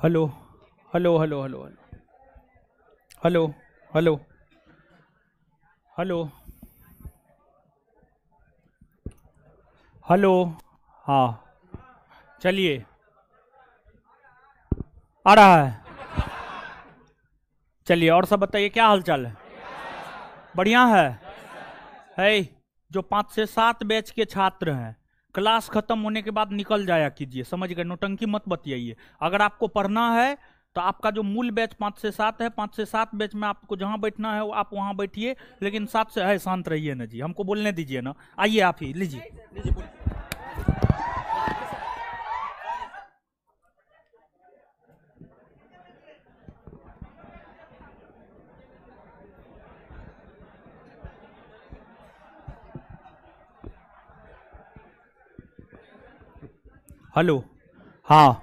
Hello hello hello hello hello hello hello hello. हाँ, चलिए, आ रहा है। चलिए, और सब बताइए, क्या हाल चाल है? बढ़िया है। जो 5 से 7 बैच के छात्र हैं, क्लास खत्म होने के बाद निकल जाया कीजिए, समझ गए? नौटंकी मत बतियाइए। अगर आपको पढ़ना है तो आपका जो मूल बैच 5 से 7 है, 5 से 7 बैच में आपको जहां बैठना है आप वहां बैठिए, लेकिन 7 से है, शांत रहिए ना जी, हमको बोलने दीजिए ना। आइए, आप ही लीजिए लीजिए, बोलिए। हेलो। हाँ,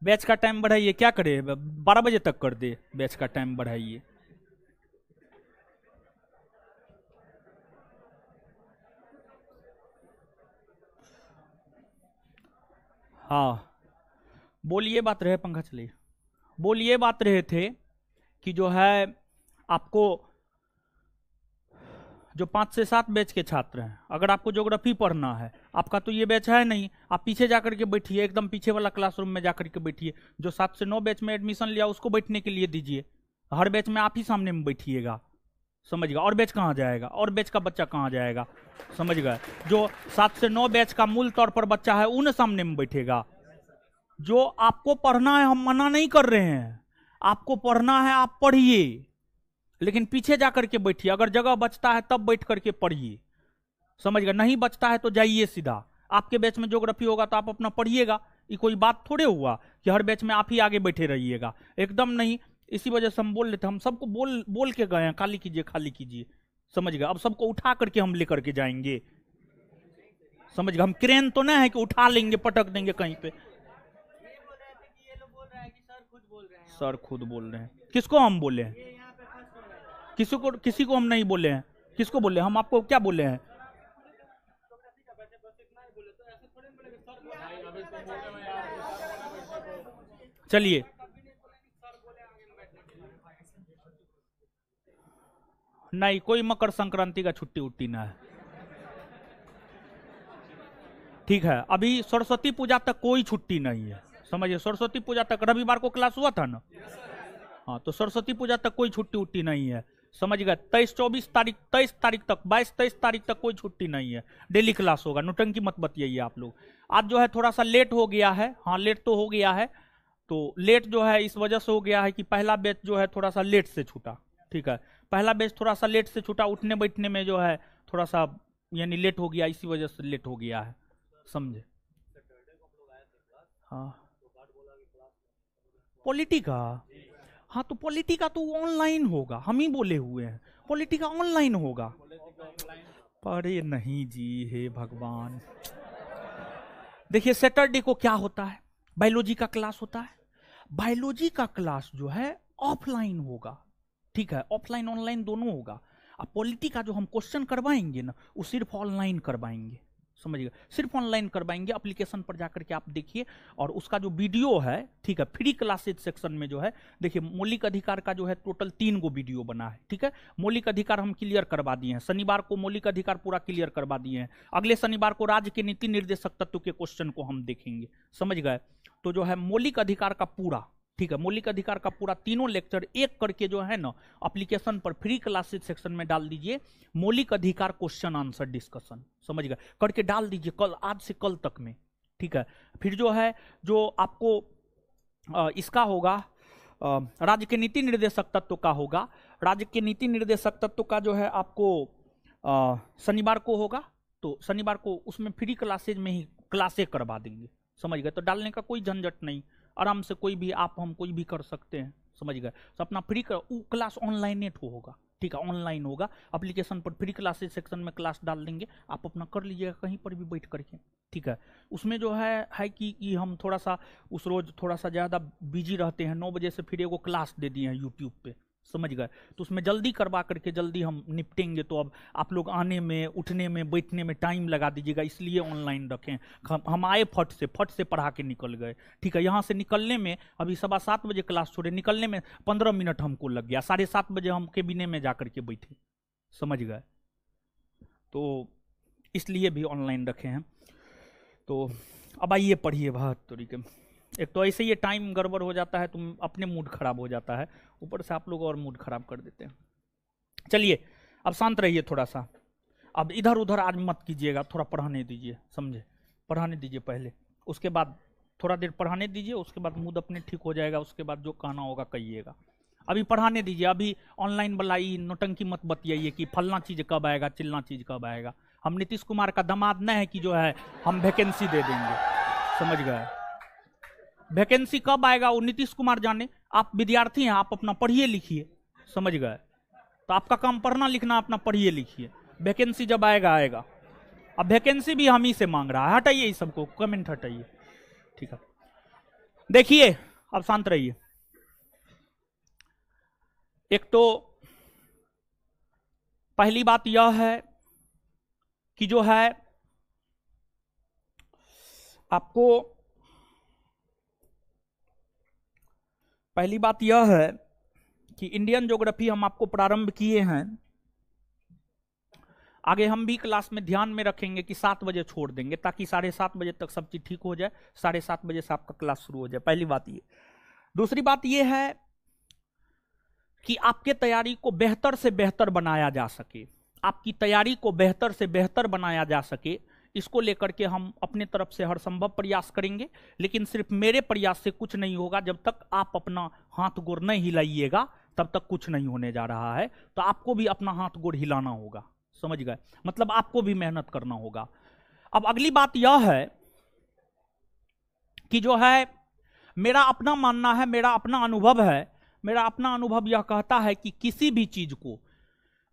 बैच का टाइम बढ़ाइए, क्या करे? 12 बजे तक कर दे, बैच का टाइम बढ़ाइए। हाँ, बोलिए, बात रहे, पंखा चलिए। बोलिए, बात रहे थे कि जो है आपको, जो 5 से 7 बैच के छात्र हैं, अगर आपको ज्योग्राफी पढ़ना है, आपका तो ये बैच है नहीं, आप पीछे जाकर के बैठिए, एकदम पीछे वाला क्लासरूम में जाकर के बैठिए। जो 7 से 9 बैच में एडमिशन लिया उसको बैठने के लिए दीजिए। हर बैच में आप ही सामने में बैठिएगा, समझ गए? और बैच कहाँ जाएगा? और बैच का बच्चा कहाँ जाएगा? समझ गए? जो 7 से 9 बैच का मूल तौर पर बच्चा है उन सामने में बैठेगा। जो आपको पढ़ना है, हम मना नहीं कर रहे हैं, आपको पढ़ना है आप पढ़िए, लेकिन पीछे जाकर के बैठिए। अगर जगह बचता है तब बैठ करके पढ़िए, समझ गए? नहीं बचता है तो जाइए सीधा। आपके बैच में ज्योग्राफी होगा तो आप अपना पढ़िएगा, ये कोई बात थोड़े हुआ कि हर बैच में आप ही आगे बैठे रहिएगा, एकदम नहीं। इसी वजह से हम बोल लेते, हम सबको बोल बोल के गए हैं, खाली कीजिए खाली कीजिए, समझ गए? अब सबको उठा करके हम लेकर के जाएंगे, समझ गए? हम क्रेन तो नहीं है कि उठा लेंगे पटक देंगे कहीं पे। सर खुद बोल रहे हैं? किसको हम बोले हैं? किसी को हम नहीं बोले हैं। किसको बोले? हम आपको क्या बोले हैं? चलिए, नहीं, कोई मकर संक्रांति का छुट्टी उट्टी ना है, ठीक है? अभी सरस्वती पूजा तक कोई छुट्टी नहीं है, समझिए? सरस्वती पूजा तक रविवार को क्लास हुआ था ना? हाँ, तो सरस्वती पूजा तक कोई छुट्टी उट्टी नहीं है, समझ गए? 23 24 तारीख, 23 तारीख तक, 22 23 तारीख तक कोई छुट्टी नहीं है, डेली क्लास होगा। नौटंकी मत बतियाइए आप लोग। आज जो है थोड़ा सा लेट हो गया है, हाँ लेट तो हो गया है। तो लेट जो है इस वजह से हो गया है कि पहला बैच जो है थोड़ा सा लेट से छूटा, ठीक है? पहला बैच थोड़ा सा लेट से छूटा, उठने बैठने में जो है थोड़ा सा यानी लेट हो गया, इसी वजह से लेट हो गया है, समझे? हाँ, पॉलिटी का? हाँ, तो पॉलिटी का तो ऑनलाइन होगा, हम ही बोले हुए हैं, पॉलिटी का ऑनलाइन होगा। अरे नहीं जी, हे भगवान। देखिए, सैटरडे को क्या होता है? बायोलॉजी का क्लास होता है। बायोलॉजी का क्लास जो है ऑफलाइन होगा, ठीक है? ऑफलाइन ऑनलाइन दोनों होगा। अब पॉलिटी का जो हम क्वेश्चन करवाएंगे ना, वो सिर्फ ऑनलाइन करवाएंगे, समझिएगा? सिर्फ ऑनलाइन करवाएंगे, एप्लीकेशन पर जाकर के आप देखिए। और उसका जो वीडियो है, ठीक है, फ्री क्लासेज सेक्शन में जो है, देखिए मौलिक अधिकार का जो है टोटल 3 गो वीडियो बना है, ठीक है? मौलिक अधिकार हम क्लियर करवा दिए हैं, शनिवार को मौलिक अधिकार पूरा क्लियर करवा दिए हैं। अगले शनिवार को राज्य के नीति निर्देशक तत्व के क्वेश्चन को हम देखेंगे, समझ गए? तो जो है मौलिक अधिकार का पूरा, ठीक है, मौलिक अधिकार का पूरा 3 लेक्चर एक करके जो है ना एप्लीकेशन पर फ्री क्लासेस सेक्शन में डाल दीजिए। मौलिक अधिकार क्वेश्चन आंसर डिस्कशन, समझ गए? करके डाल दीजिए कल, आज से कल तक में, ठीक है? फिर जो है, जो आपको इसका होगा, राज्य के नीति निर्देशक तत्व का होगा। राज्य के नीति निर्देशक तत्व का जो है आपको शनिवार को होगा, तो शनिवार को उसमें फ्री क्लासेज में ही क्लासे करवा देंगे, समझ गए? तो डालने का कोई झंझट नहीं, आराम से कोई भी आप हम कोई भी कर सकते हैं, समझ गए? तो अपना फ्री क्लास ऑनलाइन होगा, ठीक है? ऑनलाइन होगा, एप्लीकेशन पर फ्री क्लासेस सेक्शन में क्लास डाल देंगे, आप अपना कर लीजिएगा कहीं पर भी बैठ करके, ठीक है? उसमें जो है कि हम थोड़ा सा उस रोज थोड़ा सा ज़्यादा बिजी रहते हैं, 9 बजे से फिर एगो क्लास दे दिए हैं यूट्यूब पे, समझ गए। तो उसमें जल्दी करवा करके जल्दी हम निपटेंगे। तो अब आप लोग आने में, उठने में, बैठने में टाइम लगा दीजिएगा, इसलिए ऑनलाइन रखें। हम आए फट से पढ़ा के निकल गए, ठीक है। यहाँ से निकलने में अभी 7:15 बजे क्लास छोड़े, निकलने में 15 मिनट हमको लग गया, 7:30 बजे हम केबिने में जा करके बैठे, समझ गए। तो इसलिए भी ऑनलाइन रखे हैं। तो अब आइए पढ़िए। बहादुरी के एक तो ऐसे ही टाइम गड़बड़ हो जाता है, तुम अपने मूड खराब हो जाता है, ऊपर से आप लोग और मूड खराब कर देते हैं। चलिए अब शांत रहिए थोड़ा सा, अब इधर उधर आज मत कीजिएगा, थोड़ा पढ़ाने दीजिए, समझे। पढ़ाने दीजिए पहले, उसके बाद थोड़ा देर पढ़ाने दीजिए, उसके बाद मूड अपने ठीक हो जाएगा, उसके बाद जो कहना होगा कहिएगा। अभी पढ़ाने दीजिए। अभी ऑनलाइन वाला ये नौटंकी मत बतियाइए कि फलना चीज कब आएगा, चिल्ला चीज कब आएगा। हम नीतीश कुमार का दामाद नहीं है कि जो है हम वैकेंसी दे देंगे, समझ गए। वैकेंसी कब आएगा वो नीतीश कुमार जाने। आप विद्यार्थी हैं, आप अपना पढ़िए लिखिए, समझ गए। तो आपका काम पढ़ना लिखना, अपना पढ़िए लिखिए। वैकेंसी जब आएगा आएगा। अब वैकेंसी भी हम ही से मांग रहा है। हटाइए इस सबको, कमेंट हटाइए, ठीक है। देखिए अब शांत रहिए। एक तो पहली बात यह है कि जो है आपको, पहली बात यह है कि इंडियन ज्योग्राफी हम आपको प्रारंभ किए हैं। आगे हम भी क्लास में ध्यान में रखेंगे कि 7 बजे छोड़ देंगे, ताकि 7:30 बजे तक सब चीज ठीक हो जाए, 7:30 बजे से आपका क्लास शुरू हो जाए। पहली बात ये। दूसरी बात ये है कि आपके तैयारी को बेहतर से बेहतर बनाया जा सके, आपकी तैयारी को बेहतर से बेहतर बनाया जा सके, इसको लेकर के हम अपने तरफ से हर संभव प्रयास करेंगे। लेकिन सिर्फ मेरे प्रयास से कुछ नहीं होगा। जब तक आप अपना हाथ गोड़ नहीं हिलाइएगा तब तक कुछ नहीं होने जा रहा है। तो आपको भी अपना हाथ गोड़ हिलाना होगा, समझ गए। मतलब आपको भी मेहनत करना होगा। अब अगली बात यह है कि जो है मेरा अपना मानना है, मेरा अपना अनुभव है, मेरा अपना अनुभव यह कहता है कि किसी भी चीज को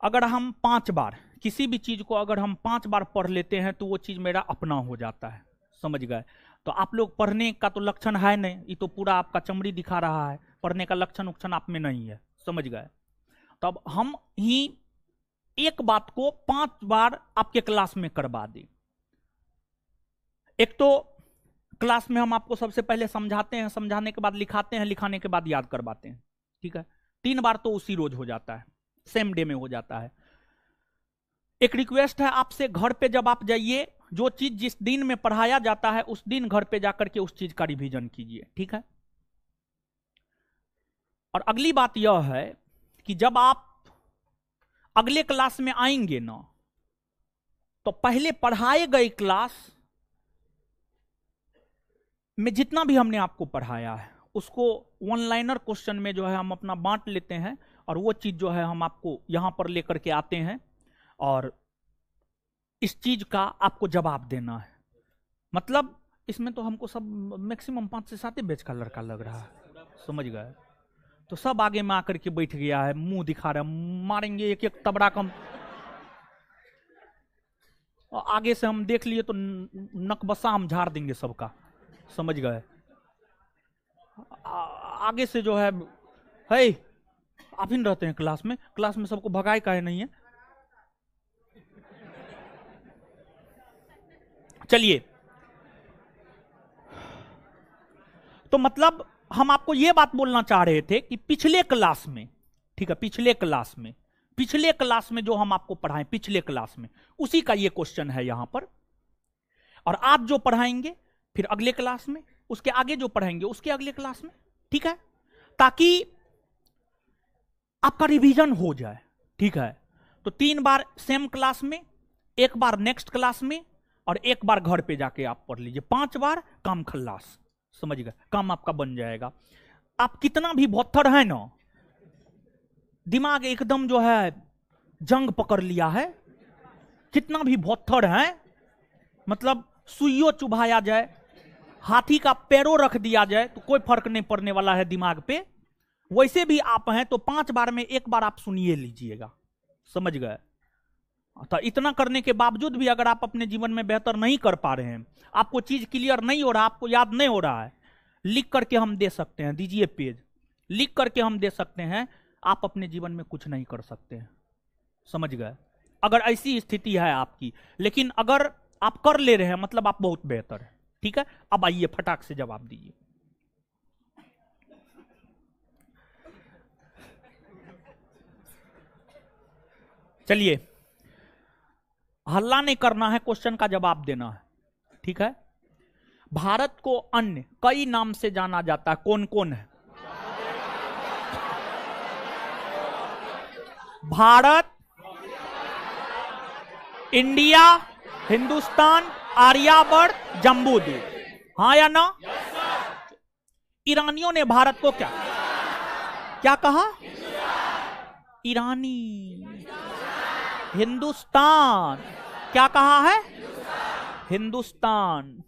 अगर हम 5 बार, किसी भी चीज को अगर हम 5 बार पढ़ लेते हैं तो वो चीज मेरा अपना हो जाता है, समझ गए। तो आप लोग पढ़ने का तो लक्षण है नहीं, ये तो पूरा आपका चमड़ी दिखा रहा है, पढ़ने का लक्षण उक्षण आप में नहीं है, समझ गए। तो अब हम ही एक बात को 5 बार आपके क्लास में करवा दें। एक तो क्लास में हम आपको सबसे पहले समझाते हैं, समझाने के बाद लिखाते हैं, लिखाने के बाद याद करवाते हैं, ठीक है। 3 बार तो उसी रोज हो जाता है, सेम डे में हो जाता है। एक रिक्वेस्ट है आपसे, घर पे जब आप जाइए, जो चीज जिस दिन में पढ़ाया जाता है उस दिन घर पे जाकर के उस चीज का रिवीजन कीजिए, ठीक है। और अगली बात यह है कि जब आप अगले क्लास में आएंगे ना, तो पहले पढ़ाए गए क्लास में जितना भी हमने आपको पढ़ाया है उसको वन लाइनर क्वेश्चन में जो है हम अपना बांट लेते हैं, और वो चीज जो है हम आपको यहां पर लेकर के आते हैं, और इस चीज का आपको जवाब देना है। मतलब इसमें तो हमको सब मैक्सिमम 5 से 7 बैच का लड़का लग रहा है, समझ गए। तो सब आगे में आकर के बैठ गया है, मुंह दिखा रहा है, मारेंगे एक एक तबड़ा कम। और आगे से हम देख लिए तो नकबसा हम झाड़ देंगे सबका, समझ गए। आगे से जो है आप ही रहते हैं क्लास में सबको भगाए काहे नहीं है। चलिए, तो मतलब हम आपको यह बात बोलना चाह रहे थे कि पिछले क्लास में, ठीक है, पिछले क्लास में जो हम आपको पढ़ाएं, पिछले क्लास में उसी का ये क्वेश्चन है यहां पर। और आज जो पढ़ाएंगे फिर अगले क्लास में, उसके आगे जो पढ़ाएंगे उसके अगले क्लास में, ठीक है, ताकि आपका रिवीजन हो जाए, ठीक है। तो 3 बार सेम क्लास में, 1 बार नेक्स्ट क्लास में, और 1 बार घर पे जाके आप पढ़ लीजिए। 5 बार काम खल्लास, समझ गए, काम आपका बन जाएगा। आप कितना भी भोथर है ना, दिमाग एकदम जो है जंग पकड़ लिया है, कितना भी भोथर है, मतलब सुइयों चुभाया जाए, हाथी का पैरों रख दिया जाए तो कोई फर्क नहीं पड़ने वाला है दिमाग पे। वैसे भी आप हैं तो 5 बार में 1 बार आप सुनिए लीजिएगा, समझ गए। तो इतना करने के बावजूद भी अगर आप अपने जीवन में बेहतर नहीं कर पा रहे हैं, आपको चीज क्लियर नहीं हो रहा, आपको याद नहीं हो रहा है, लिख करके हम दे सकते हैं, दीजिए पेज, लिख करके हम दे सकते हैं। आप अपने जीवन में कुछ नहीं कर सकते हैं। समझ गए? अगर ऐसी स्थिति है आपकी, लेकिन अगर आप कर ले रहे हैं मतलब आप बहुत बेहतर है। ठीक है, अब आइए फटाक से जवाब दीजिए। चलिए, हल्ला नहीं करना है, क्वेश्चन का जवाब देना है। ठीक है, भारत को अन्य कई नाम से जाना जाता है, कौन कौन है? भारत, इंडिया, हिंदुस्तान, आर्यावर्त, जम्बूद्वीप। हाँ या ना? ईरानियों ने भारत को क्या क्या कहा? ईरानी। हिंदुस्तान क्या कहा है? हिंदुस्तान।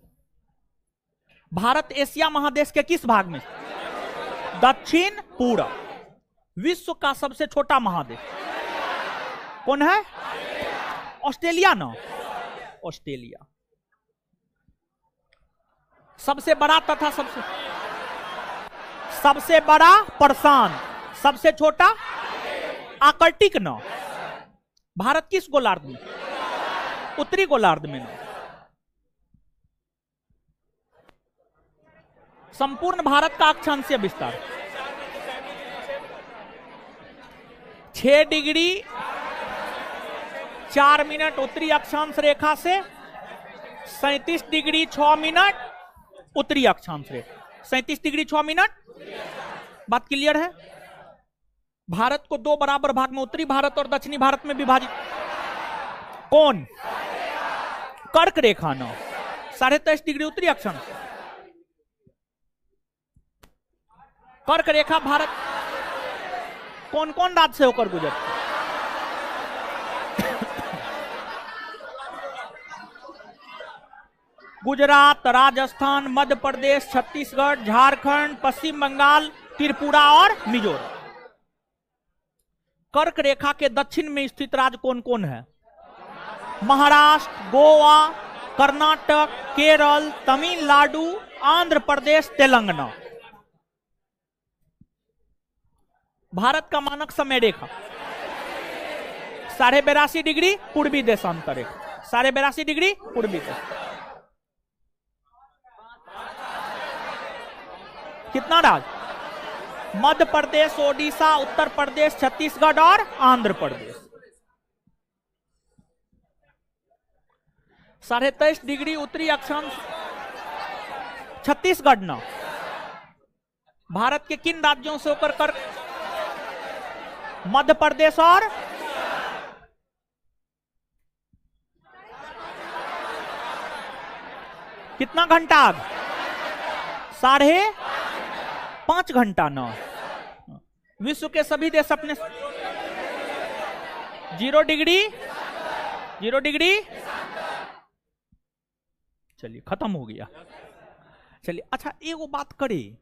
भारत एशिया महादेश के किस भाग में? दक्षिण पूर्व। विश्व का सबसे छोटा महादेश कौन है? ऑस्ट्रेलिया ना? ऑस्ट्रेलिया। सबसे बड़ा तथा सबसे बड़ा प्रशांत, सबसे छोटा आर्कटिक ना? भारत किस गोलार्ध में? उत्तरी गोलार्ध में ना? संपूर्ण भारत का अक्षांशीय विस्तार 6 डिग्री 4 मिनट उत्तरी अक्षांश रेखा से 37 डिग्री 6 मिनट उत्तरी अक्षांश रेखा, 37 डिग्री 6 मिनट। बात क्लियर है? भारत को 2 बराबर भाग में उत्तरी भारत और दक्षिणी भारत में विभाजित कौन? कर्क रेखा ना? 23.5 डिग्री उत्तरी अक्षांश। कर्क रेखा भारत कौन कौन राज्य से होकर गुजरती? गुजरात, राजस्थान, मध्य प्रदेश, छत्तीसगढ़, झारखंड, पश्चिम बंगाल, त्रिपुरा और मिजोरम। कर्क रेखा के दक्षिण में स्थित राज्य कौन कौन है? महाराष्ट्र, गोवा, कर्नाटक, केरल, तमिलनाडु, आंध्र प्रदेश, तेलंगाना। भारत का मानक समय रेखा 82.5 डिग्री पूर्वी देशांतर रेखा, 82.5 डिग्री पूर्वी देश। कितना राज्य? मध्य प्रदेश, ओडिशा, उत्तर प्रदेश, छत्तीसगढ़ और आंध्र प्रदेश। 23.5 डिग्री उत्तरी अक्षांश छत्तीसगढ़ ना? भारत के किन राज्यों से होकर कर? मध्य प्रदेश और कितना घंटा? 5.5 घंटा ना? विश्व के सभी देश अपने 0 डिग्री चलिए खत्म हो गया। चलिए अच्छा एक वो बात करें,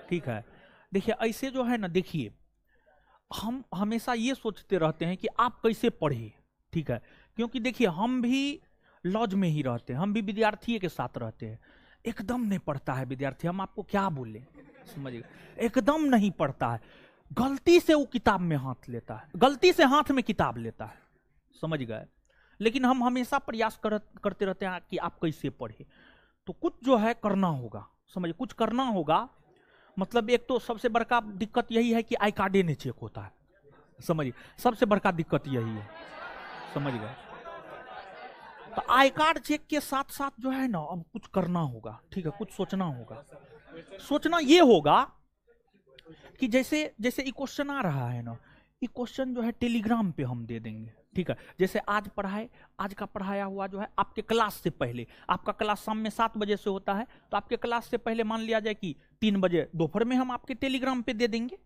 ठीक है? देखिए ऐसे जो है ना, देखिए हम हमेशा ये सोचते रहते हैं कि आप कैसे पढ़े, ठीक है? क्योंकि देखिए हम भी लॉज में ही रहते हैं, हम भी विद्यार्थी के साथ रहते हैं। एकदम नहीं पढ़ता है विद्यार्थी, हम आपको क्या बोले, समझिए, एकदम नहीं पढ़ता है। गलती से वो किताब में हाथ लेता है, गलती से हाथ में किताब लेता है, समझ गए? लेकिन हम हमेशा प्रयास करते रहते हैं कि आप कैसे पढ़े। तो कुछ जो है करना होगा, समझिए, कुछ करना होगा। मतलब एक तो सबसे बड़का दिक्कत यही है कि आई कार्ड नहीं चेक होता है, समझिए, सबसे बड़का दिक्कत यही है, समझ गए? तो आई कार्ड चेक के साथ साथ जो है ना, अब कुछ करना होगा, ठीक है? कुछ सोचना होगा। सोचना ये होगा कि जैसे जैसे ये क्वेश्चन आ रहा है ना, ये क्वेश्चन जो है टेलीग्राम पे हम दे देंगे, ठीक है? जैसे आज का पढ़ाया हुआ जो है आपके क्लास से पहले, आपका क्लास शाम में 7 बजे से होता है, तो आपके क्लास से पहले मान लिया जाए कि 3 बजे दोपहर में हम आपके टेलीग्राम पे दे देंगे।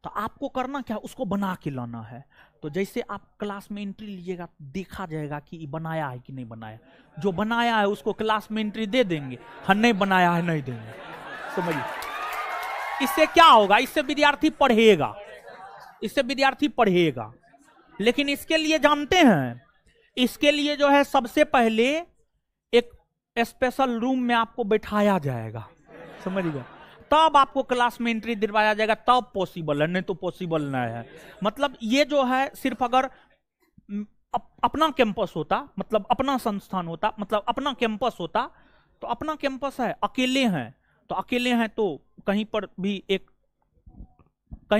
तो आपको करना क्या, उसको बना के लाना है। तो जैसे आप क्लास में एंट्री लीजिएगा, देखा जाएगा कि ये बनाया है कि नहीं बनाया। जो बनाया है उसको क्लास में एंट्री दे देंगे, हम नहीं बनाया है नहीं देंगे, समझिए। इससे क्या होगा? इससे विद्यार्थी पढ़ेगा, इससे विद्यार्थी पढ़ेगा। लेकिन इसके लिए जानते हैं, इसके लिए जो है सबसे पहले एक स्पेशल रूम में आपको बैठाया जाएगा, समझिएगा। तब आपको क्लास में एंट्री दिलवाया जाएगा, तब पॉसिबल है, नहीं तो पॉसिबल नहीं है। मतलब ये जो है सिर्फ अगर अपना कैंपस होता, मतलब अपना संस्थान होता, मतलब अपना कैंपस होता, तो अपना कैंपस है, अकेले हैं तो अकेले हैं तो कहीं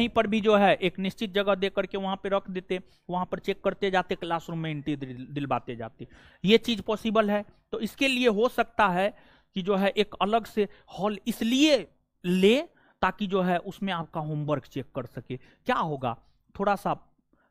पर भी जो है एक निश्चित जगह दे करके वहां पे रख देते, वहां पर चेक करते जाते, क्लासरूम में एंट्री दिलवाते जाते। ये चीज पॉसिबल है। तो इसके लिए हो सकता है कि जो है एक अलग से हॉल इसलिए ले ताकि जो है उसमें आपका होमवर्क चेक कर सके। क्या होगा, थोड़ा सा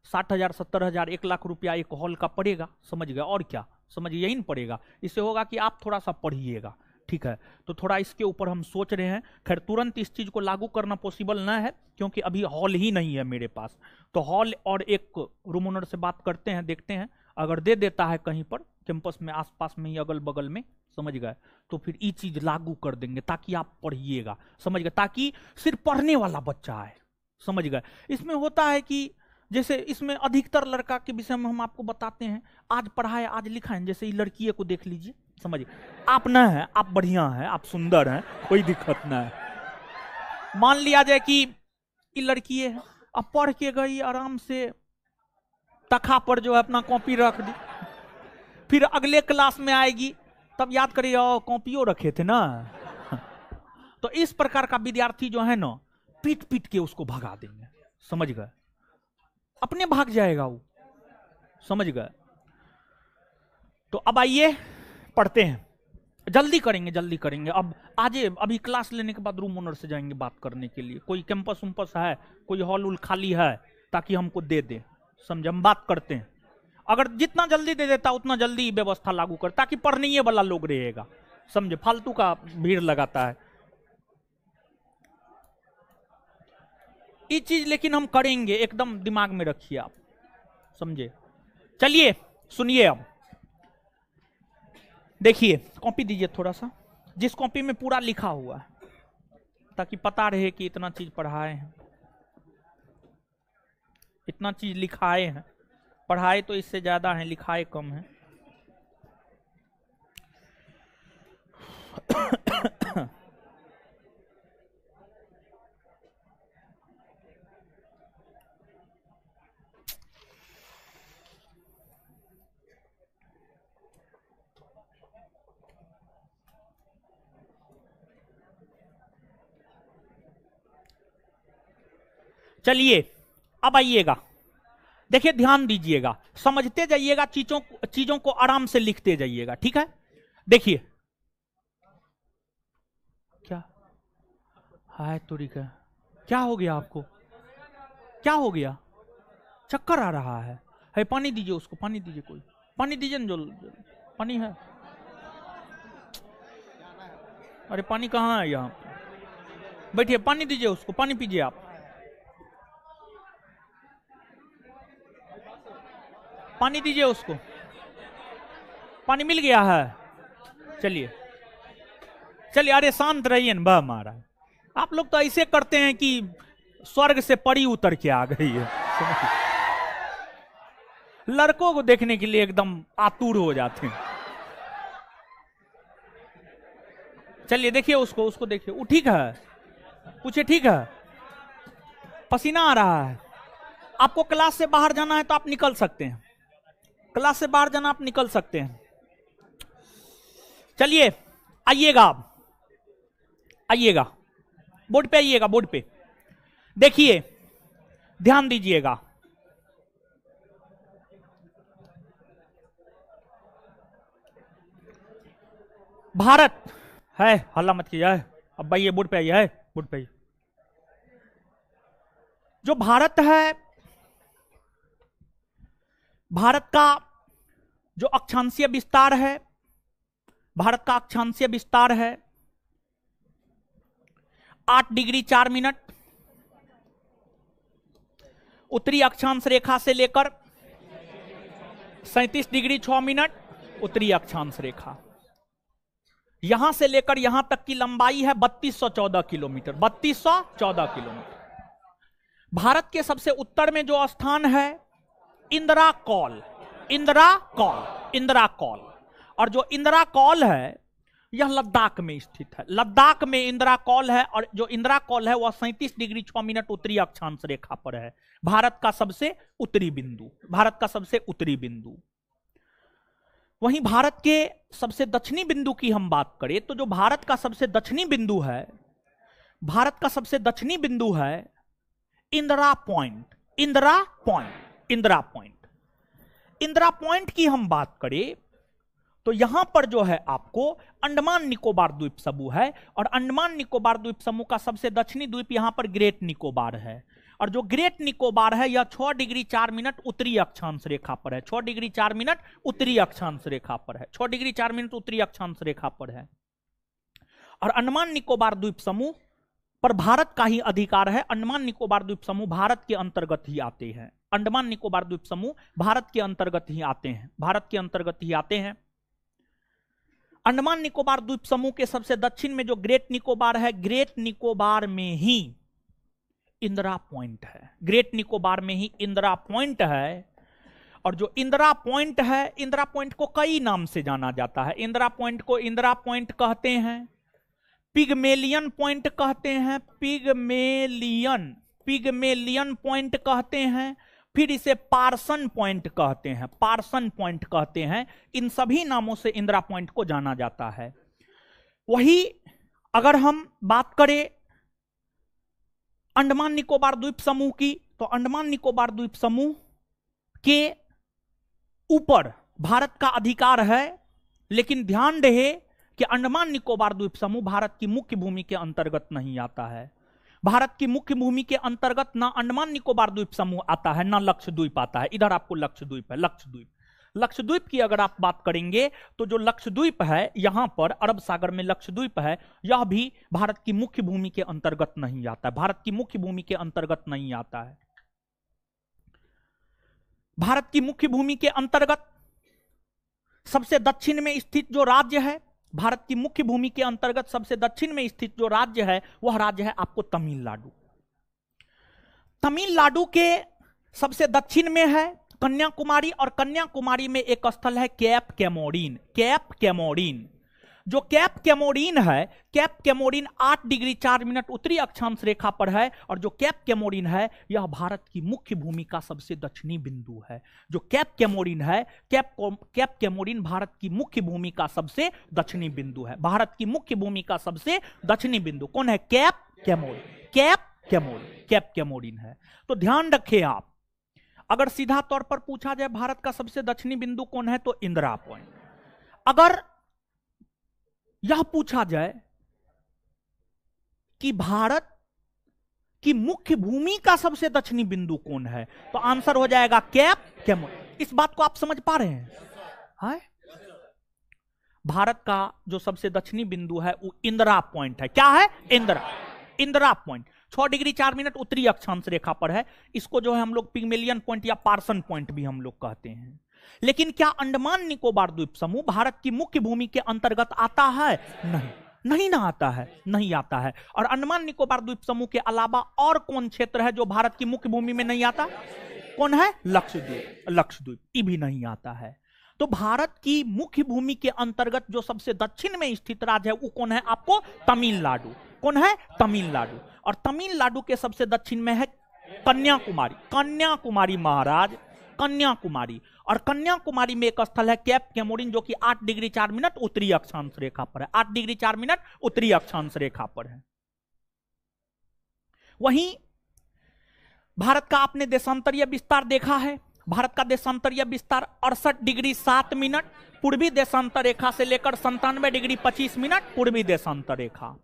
60,000 70,000 1,00,000 रुपया एक हॉल का पड़ेगा, समझ गए, और क्या समझिए, यही नहीं पड़ेगा। इससे होगा कि आप थोड़ा सा पढ़िएगा, ठीक है। तो थोड़ा इसके ऊपर हम सोच रहे हैं। खैर तुरंत इस चीज को लागू करना पॉसिबल ना है क्योंकि अभी हॉल ही नहीं है मेरे पास। तो हॉल और एक रूम ओनर से बात करते हैं, देखते हैं अगर दे देता है कहीं पर कैंपस में आसपास में ही अगल बगल में, समझ गए, तो फिर ये चीज लागू कर देंगे ताकि आप पढ़िएगा, समझ गए, ताकि सिर्फ पढ़ने वाला बच्चा है, समझ गए। इसमें होता है कि जैसे इसमें अधिकतर लड़का के विषय में हम आपको बताते हैं, आज पढ़ाए आज लिखाए, जैसे लड़की को देख लीजिए, समझिए, आप न है, आप बढ़िया हैं, आप सुंदर हैं, कोई दिक्कत ना है। मान लिया जाए कि ये लड़की है, अब पढ़ के गई आराम से तखा पर जो है अपना कॉपी रख दी, फिर अगले क्लास में आएगी तब याद करिए कॉपियों रखे थे ना। तो इस प्रकार का विद्यार्थी जो है ना, पीट पीट के उसको भगा देंगे, समझ गए, अपने भाग जाएगा वो, समझ गए। तो अब आइए पढ़ते हैं, जल्दी करेंगे। अब आज अभी क्लास लेने के बाद रूम ओनर से जाएंगे बात करने के लिए, कोई कैंपस उम्पस है, कोई हॉल उल खाली है ताकि हमको दे दे, समझे, हम बात करते हैं। अगर जितना जल्दी दे देता उतना जल्दी व्यवस्था लागू कर, ताकि पढ़ने वाला लोग रहेगा, समझे, फालतू का भीड़ लगाता है ये चीज। लेकिन हम करेंगे, एकदम दिमाग में रखिए आप, समझे। चलिए सुनिए, अब देखिए, कॉपी दीजिए थोड़ा सा, जिस कॉपी में पूरा लिखा हुआ है, ताकि पता रहे कि इतना चीज पढ़ाए हैं, इतना चीज लिखाए हैं। पढ़ाए तो इससे ज्यादा है, लिखाए कम है। चलिए अब आइएगा, देखिए ध्यान दीजिएगा, समझते जाइएगा, चीजों को आराम से लिखते जाइएगा, ठीक है। देखिए क्या हाय तुरी का, क्या हो गया आपको, क्या हो गया, चक्कर आ रहा है पानी दीजिए उसको, पानी दीजिए, कोई पानी दीजिए ना, जो पानी है, अरे पानी कहाँ है, यहाँ बैठिए, पानी दीजिए उसको, पानी पीजिए आप, पानी दीजिए उसको, पानी मिल गया है। चलिए चलिए, अरे शांत रहिए न, बह मारा, आप लोग तो ऐसे करते हैं कि स्वर्ग से परी उतर के आ गई है, लड़कों को देखने के लिए एकदम आतुर हो जाते हैं। चलिए देखिए उसको देखिए, वो ठीक है, पूछे ठीक है, पसीना आ रहा है, आपको क्लास से बाहर जाना है तो आप निकल सकते हैं, क्लास से बाहर जाना आप निकल सकते हैं। चलिए आइएगा, आप आइएगा, बोर्ड पे आइएगा, बोर्ड पे देखिए, ध्यान दीजिएगा, भारत है, हल्ला मत कीजिए, अब भाई ये बोर्ड पे आइए, बोर्ड पे आइए। जो भारत है, भारत का जो अक्षांशीय विस्तार है, भारत का अक्षांशीय विस्तार है 8 डिग्री 4 मिनट, उत्तरी अक्षांश रेखा से लेकर 37 डिग्री 6 मिनट उत्तरी अक्षांश रेखा, यहां से लेकर यहां तक की लंबाई है 3214 किलोमीटर, 3214 किलोमीटर। भारत के सबसे उत्तर में जो स्थान है इंदिरा कौल, इंदिरा कौल, इंदिरा कौल, और जो इंदिरा कौल है यह लद्दाख में स्थित है। लद्दाख में इंदिरा कॉल है और जो इंदिरा कॉल है वह 37 डिग्री 6 मिनट उत्तरी अक्षांश रेखा पर है। भारत का सबसे उत्तरी बिंदु, भारत का सबसे उत्तरी बिंदु। वहीं भारत के सबसे दक्षिणी बिंदु की हम बात करें तो जो भारत का सबसे दक्षिणी बिंदु है, भारत का सबसे दक्षिणी बिंदु है Indira point. Indira point, Indira point, Indira point की हम बात करें तो यहां पर जो है आपको अंडमान निकोबार द्वीप समूह है और अंडमान निकोबार द्वीप समूह का सबसे दक्षिणी द्वीप यहां पर ग्रेट निकोबार है। और जो ग्रेट निकोबार है यह 6 डिग्री 4 मिनट उत्तरी अक्षांश रेखा पर है। 6 डिग्री 4 मिनट उत्तरी अक्षांश रेखा पर है। 6 डिग्री 4 मिनट उत्तरी अक्षांश रेखा पर है। और अंडमान निकोबार द्वीप समूह पर भारत का ही अधिकार है। अंडमान निकोबार द्वीप समूह भारत के अंतर्गत ही आते हैं। अंडमान निकोबार द्वीप समूह भारत के अंतर्गत ही आते हैं, भारत के अंतर्गत ही आते हैं। अंडमान निकोबार द्वीप समूह के सबसे दक्षिण में जो ग्रेट निकोबार है, ग्रेट निकोबार में ही इंदिरा पॉइंट है। ग्रेट निकोबार में ही इंदिरा पॉइंट है। और जो इंदिरा पॉइंट है, इंदिरा पॉइंट को कई नाम से जाना जाता है। इंदिरा पॉइंट को इंदिरा पॉइंट कहते हैं, पिगमेलियन पॉइंट कहते हैं, पिगमेलियन, पिगमेलियन पॉइंट कहते हैं, फिर इसे पार्सन पॉइंट कहते हैं, पार्सन पॉइंट कहते हैं। इन सभी नामों से इंदिरा पॉइंट को जाना जाता है। वही अगर हम बात करें अंडमान निकोबार द्वीप समूह की तो अंडमान निकोबार द्वीप समूह के ऊपर भारत का अधिकार है, लेकिन ध्यान रहे कि अंडमान निकोबार द्वीप समूह भारत की मुख्य भूमि के अंतर्गत नहीं आता है। भारत की मुख्य भूमि के अंतर्गत ना अंडमान निकोबार द्वीप समूह आता है ना लक्षद्वीप आता है। इधर आपको लक्षद्वीप है, लक्षद्वीप। लक्षद्वीप की अगर आप बात करेंगे तो जो लक्षद्वीप है यहां पर अरब सागर में लक्षद्वीप है, यह भी भारत की मुख्य भूमि के अंतर्गत नहीं आता है। भारत की मुख्य भूमि के अंतर्गत नहीं आता है। भारत की मुख्य भूमि के अंतर्गत सबसे दक्षिण में स्थित जो राज्य है, भारत की मुख्य भूमि के अंतर्गत सबसे दक्षिण में स्थित जो राज्य है वह राज्य है आपको तमिलनाडु। तमिलनाडु के सबसे दक्षिण में है कन्याकुमारी और कन्याकुमारी में एक स्थल है कैप कैमोरीन। कैप कैमोरीन, जो कैप कैमोरीन है, कैप कैमोरीन 8 डिग्री 4 मिनट उत्तरी अक्षांश रेखा पर है। और जो कैप कैमोरीन है यह भारत की मुख्य भूमि का सबसे दक्षिणी बिंदु है। जो कैप कैमोरीन है, कैप कैमोरीन भारत की मुख्य भूमि का सबसे दक्षिणी बिंदु है। भारत की मुख्य भूमि का सबसे दक्षिणी बिंदु कौन है? कैप कैमोरीन, कैप कैमोरीन, कैप कैमोरीन है। तो ध्यान रखें आप, अगर सीधा तौर पर पूछा जाए भारत का सबसे दक्षिणी बिंदु कौन है तो इंदिरा पॉइंट। अगर यह पूछा जाए कि भारत की मुख्य भूमि का सबसे दक्षिणी बिंदु कौन है तो आंसर हो जाएगा कैप कैमोरीन। इस बात को आप समझ पा रहे हैं? है? भारत का जो सबसे दक्षिणी बिंदु है वो इंदिरा पॉइंट है। क्या है? Indira, Indira point 6 degree 4 minute उत्तरी अक्षांश रेखा पर है। इसको जो है हम लोग पिगमेलियन पॉइंट या पार्सन पॉइंट भी हम लोग कहते हैं। लेकिन क्या अंडमान निकोबार द्वीप समूह भारत की मुख्य भूमि के अंतर्गत आता है? नहीं, नहीं ना आता है, नहीं आता है। और अंडमान निकोबार द्वीप समूह के अलावा और कौन क्षेत्र है जो भारत की मुख्य भूमि में नहीं आता? कौन है? लक्षद्वीप। लक्षद्वीप ये भी नहीं आता है। तो भारत की मुख्य भूमि के अंतर्गत जो सबसे दक्षिण में स्थित राज्य है वो कौन है? आपको तमिलनाडु। कौन है? तमिलनाडु। और तमिलनाडु के सबसे दक्षिण में है कन्याकुमारी। कन्याकुमारी महाराज, कन्याकुमारी। और कन्याकुमारी में एक स्थल है कैप कैमोरीन जो कि 8 डिग्री 4 मिनट उत्तरी अक्षांश रेखा पर है। 8 डिग्री 4 मिनट उत्तरी अक्षांश रेखा पर है। वहीं भारत का आपने देशांतरीय विस्तार देखा है। भारत का देशांतरीय विस्तार 68 डिग्री 7 मिनट पूर्वी देशांतर रेखा से लेकर 97 डिग्री 25 मिनट पूर्वी देशांतर रेखा।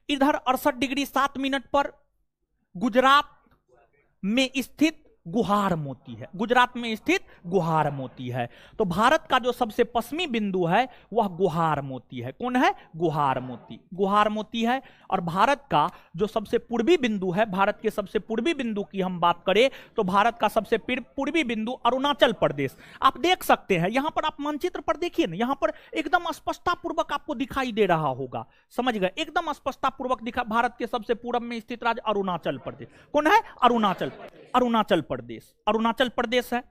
इधर 68 डिग्री 7 मिनट पर गुजरात में स्थित गुहार मोती है। गुजरात में स्थित गुहार मोती है। तो भारत का जो सबसे पश्चिमी बिंदु है वह गुहार मोती है। कौन है? गुहार मोती, गुहार मोती है। और भारत का जो सबसे पूर्वी बिंदु है, भारत के सबसे पूर्वी बिंदु की हम बात करें तो भारत का सबसे पूर्वी बिंदु अरुणाचल प्रदेश। आप देख सकते हैं यहां पर, आप मानचित्र पर देखिए ना, यहां पर एकदम स्पष्टता पूर्वक आपको दिखाई दे रहा होगा। समझ गए? एकदम स्पष्टता पूर्वक दिखा। भारत के सबसे पूर्व में स्थित राज्य अरुणाचल प्रदेश। कौन है? अरुणाचल, अरुणाचल प्रदेश, अरुणाचल प्रदेश है।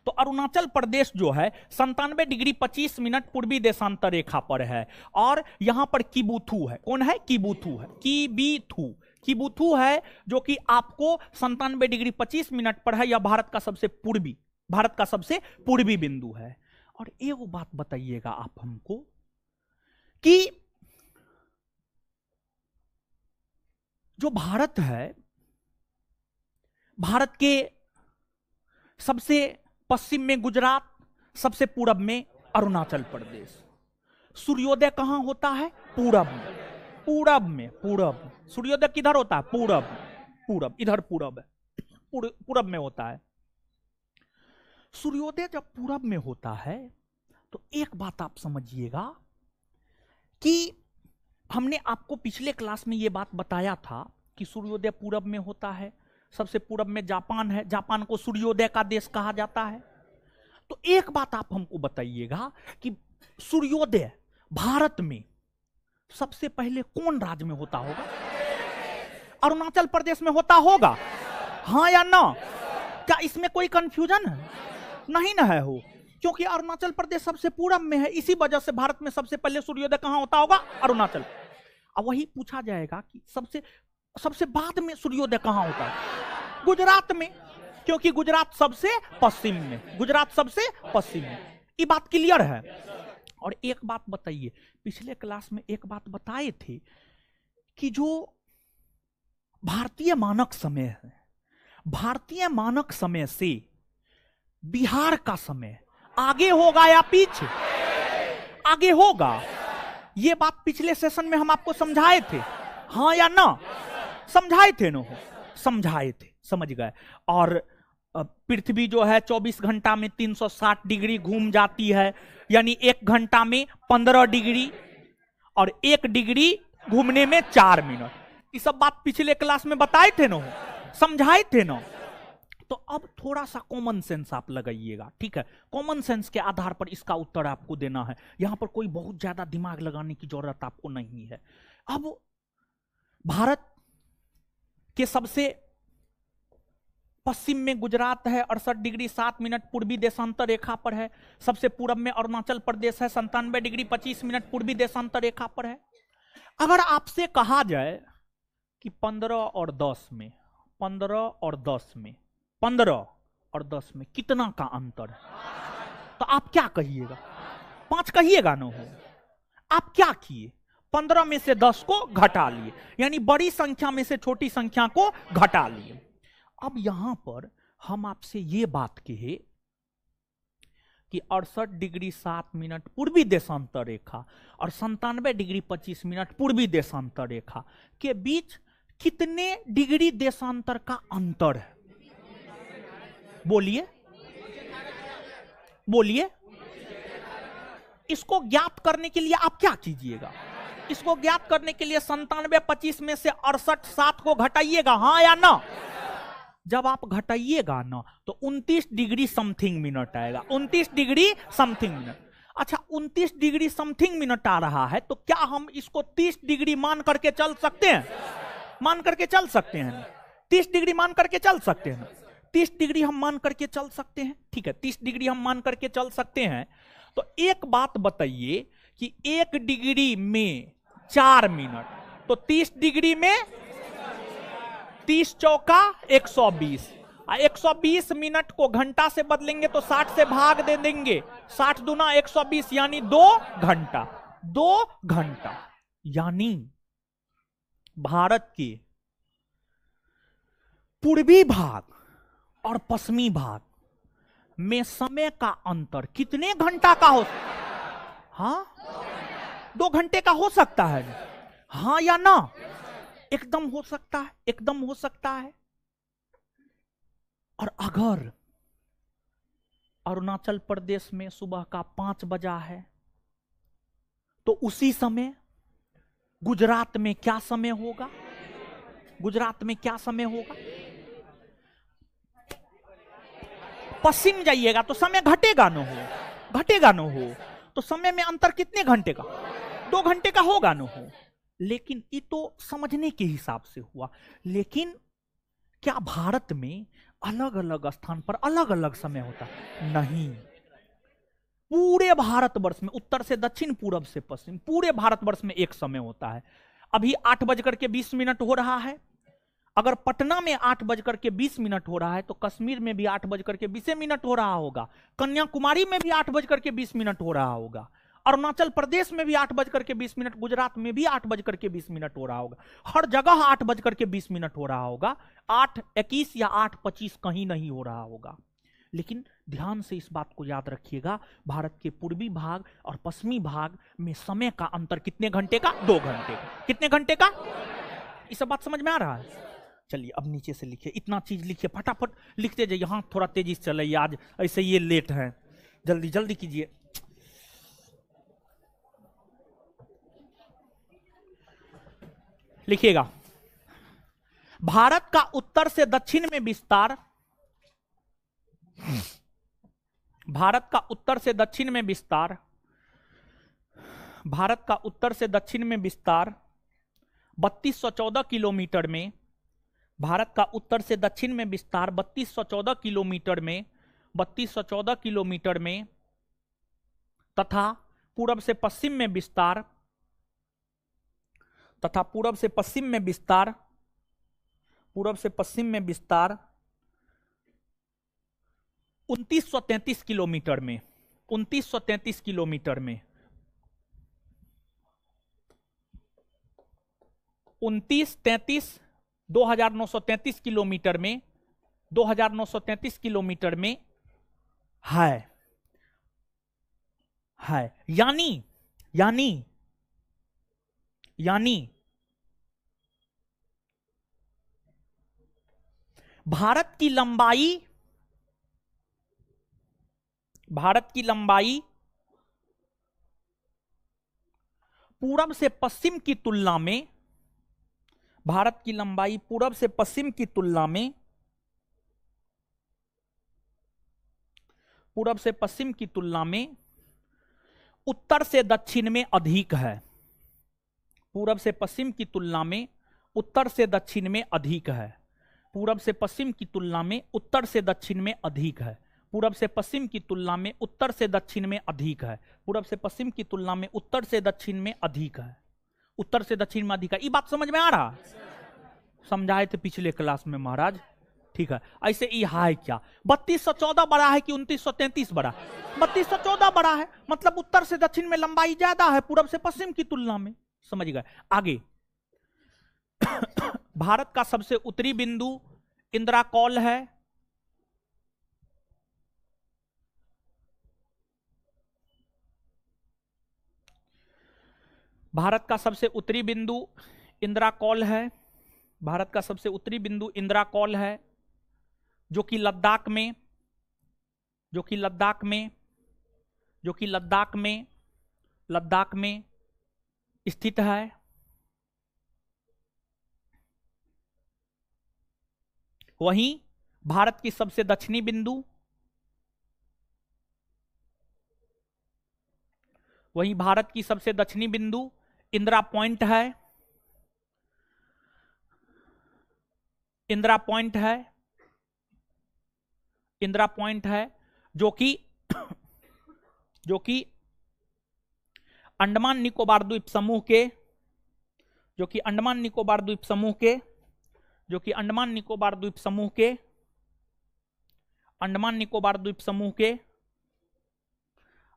तो अरुणाचल प्रदेश जो है 97 डिग्री 25 मिनट पूर्वी देशांतर रेखा पर है। और यहां पर किबुथु है। कौन है? किबुथु है। किबुथु है जो कि आपको 97 डिग्री 25 मिनट पर है। यह भारत का सबसे पूर्वी बिंदु है। और एक बात बताइएगा आप हमको कि जो भारत है, भारत के सबसे पश्चिम में गुजरात, सबसे पूरब में अरुणाचल प्रदेश। सूर्योदय कहां होता है? पूरब में। सूर्योदय किधर होता है? पूरब। इधर पूरब है, पूरब में होता है। सूर्योदय जब पूरब में होता है तो एक बात आप समझिएगा कि हमने आपको पिछले क्लास में यह बात बताया था कि सूर्योदय पूरब में होता है। सबसे पूरब में जापान है। जापान को सूर्योदय का देश कहा जाता है। तो एक बात आप हमको बताइएगा कि सूर्योदय भारत में सबसे पहले कौन राज्य में होता होगा? अरुणाचल प्रदेश में होता होगा, हाँ या ना? क्या इसमें कोई कंफ्यूजन है? नहीं ना है हो, क्योंकि अरुणाचल प्रदेश सबसे पूरब में है। इसी वजह से भारत में सबसे पहले सूर्योदय कहां होता होगा? अरुणाचल। अब वही पूछा जाएगा कि सबसे बाद में सूर्योदय कहां होता है? गुजरात में, क्योंकि गुजरात सबसे पश्चिम में। ये बात क्लियर है। और एक बात बताइए, पिछले क्लास में एक बात बताए थे कि जो भारतीय मानक समय है, भारतीय मानक समय से बिहार का समय आगे होगा या पीछे? आगे होगा। ये बात पिछले सेशन में हम आपको समझाए थे, हाँ या ना? समझाए थे ना? समझाए थे, समझ गए। और पृथ्वी जो है 24 घंटा में 360 डिग्री घूम जाती है, यानी 1 घंटा में 15 डिग्री और 1 डिग्री घूमने में 4 मिनट। ये सब बात पिछले क्लास में बताए थे ना, समझाए थे ना? तो अब थोड़ा सा कॉमन सेंस आप लगाइएगा, ठीक है? कॉमन सेंस के आधार पर इसका उत्तर आपको देना है। यहां पर कोई बहुत ज्यादा दिमाग लगाने की जरूरत आपको नहीं है। अब भारत के सबसे पश्चिम में गुजरात है, 68 डिग्री 7 मिनट पूर्वी देशांतर रेखा पर है। सबसे पूरब में अरुणाचल प्रदेश है, 97 डिग्री 25 मिनट पूर्वी देशांतर रेखा पर है। अगर आपसे कहा जाए कि 15 और 10 में कितना का अंतर है, तो आप क्या कहिएगा? 5 कहिएगा ना? हो आप क्या किए? 15 में से 10 को घटा लिए, यानी बड़ी संख्या में से छोटी संख्या को घटा लिए। अब यहां पर हम आपसे ये बात कहे कि 68 डिग्री 7 मिनट पूर्वी देशांतर रेखा और 97 डिग्री 25 मिनट पूर्वी देशांतर रेखा के बीच कितने डिग्री देशांतर का अंतर है? बोलिए। इसको ज्ञात करने के लिए आप क्या कीजिएगा? इसको ज्ञात करने के लिए 97 में से 68 7 को घटाइएगा, हाँ या ना? जब आप घटाइएगा ना तो 29 डिग्री समथिंग मिनट आएगा। 29 डिग्री समथिंग मिनट। अच्छा, 29 डिग्री समथिंग मिनट आ रहा है तो क्या हम इसको 30 डिग्री मान करके चल सकते हैं? 30 डिग्री मान करके चल सकते हैं। 30 डिग्री हम मान करके चल सकते हैं, ठीक है? 30 डिग्री हम मान करके चल सकते हैं। तो एक बात बताइए कि 1 डिग्री में 4 मिनट, तो 30 डिग्री में 30 चौका 120। 120 मिनट को घंटा से बदलेंगे तो 60 से भाग दे देंगे। 60 दूना 120 यानी 2 घंटा। 2 घंटा यानी भारत के पूर्वी भाग और पश्चिमी भाग में समय का अंतर कितने घंटा का हो? हाँ, 2 घंटे का हो सकता है, हाँ या ना? एकदम हो सकता है, एकदम हो सकता है। और अगर अरुणाचल प्रदेश में सुबह का 5 बजा है तो उसी समय गुजरात में क्या समय होगा? पश्चिम जाइएगा तो समय घटेगा न हो। तो समय में अंतर कितने घंटे का? 2 घंटे का होगा न हो। लेकिन ये तो समझने के हिसाब से हुआ। लेकिन क्या भारत में अलग अलग स्थान पर अलग अलग समय होता है? नहीं, पूरे भारतवर्ष में उत्तर से दक्षिण, पूरब से पश्चिम, पूरे भारतवर्ष में एक समय होता है। अभी 8:20 हो रहा है। अगर पटना में 8:20 हो रहा है तो कश्मीर में भी 8:20 हो रहा होगा, कन्याकुमारी में भी 8:20 हो रहा होगा, अरुणाचल प्रदेश में भी 8:20, गुजरात में भी 8:20 हो रहा होगा, हर जगह 8:20 हो रहा होगा। 8:21 या 8:25 कहीं नहीं हो रहा होगा। लेकिन ध्यान से इस बात को याद रखिएगा, भारत के पूर्वी भाग और पश्चिमी भाग में समय का अंतर कितने घंटे का? 2 घंटे का। कितने घंटे का? ये सब बात समझ में आ रहा है? चलिए अब नीचे से लिखिए, इतना चीज लिखिए, फटाफट लिखते जाइए। हाँ, थोड़ा तेजी से चलिए, आज ऐसे ये लेट है, जल्दी जल्दी कीजिए। लिखिएगा, भारत का उत्तर से दक्षिण में विस्तार, भारत का उत्तर से दक्षिण में विस्तार, भारत का उत्तर से दक्षिण में विस्तार 3214 किलोमीटर में, भारत का उत्तर से दक्षिण में विस्तार 3214 किलोमीटर में, 3214 किलोमीटर में, तथा पूरब से पश्चिम में विस्तार, तथा पूरब से पश्चिम में विस्तार, पूरब से पश्चिम में विस्तार 2933 किलोमीटर में, 2933 किलोमीटर में, 2933 2933 किलोमीटर में, 2933 किलोमीटर में है। यानी यानी यानी भारत की लंबाई, भारत की लंबाई पूरब से पश्चिम की तुलना में, भारत की लंबाई पूरब से पश्चिम की तुलना में, पूरब से पश्चिम की तुलना में उत्तर से दक्षिण में अधिक है। पूरब से पश्चिम की तुलना में उत्तर से दक्षिण में अधिक है। पूरब से पश्चिम की तुलना में उत्तर से दक्षिण में अधिक है। पूरब से पश्चिम की तुलना में उत्तर से दक्षिण में अधिक है। पूरब से पश्चिम की तुलना में उत्तर से दक्षिण में अधिक है। उत्तर से दक्षिण में अधिक है। ये बात समझ में आ रहा? समझाए थे पिछले क्लास में महाराज, ठीक है। ऐसे ये है क्या, 3214 बड़ा है कि 2933 बड़ा? 3214 बड़ा है, मतलब उत्तर से दक्षिण में लंबाई ज्यादा है पूरब से पश्चिम की तुलना में। समझ गए? आगे भारत का सबसे उत्तरी बिंदु इंद्राकौल है। भारत का सबसे उत्तरी बिंदु इंद्राकौल है। भारत का सबसे उत्तरी बिंदु इंद्राकौल है, जो कि लद्दाख में, जो कि लद्दाख में, जो कि लद्दाख में, लद्दाख में स्थित है। वहीं भारत की सबसे दक्षिणी बिंदु, वहीं भारत की सबसे दक्षिणी बिंदु इंदिरा पॉइंट है। इंदिरा पॉइंट है, इंदिरा पॉइंट है, जो कि अंडमान निकोबार द्वीप समूह के, जो कि अंडमान निकोबार द्वीप समूह के, जो कि अंडमान निकोबार द्वीप समूह के, अंडमान निकोबार द्वीप समूह के,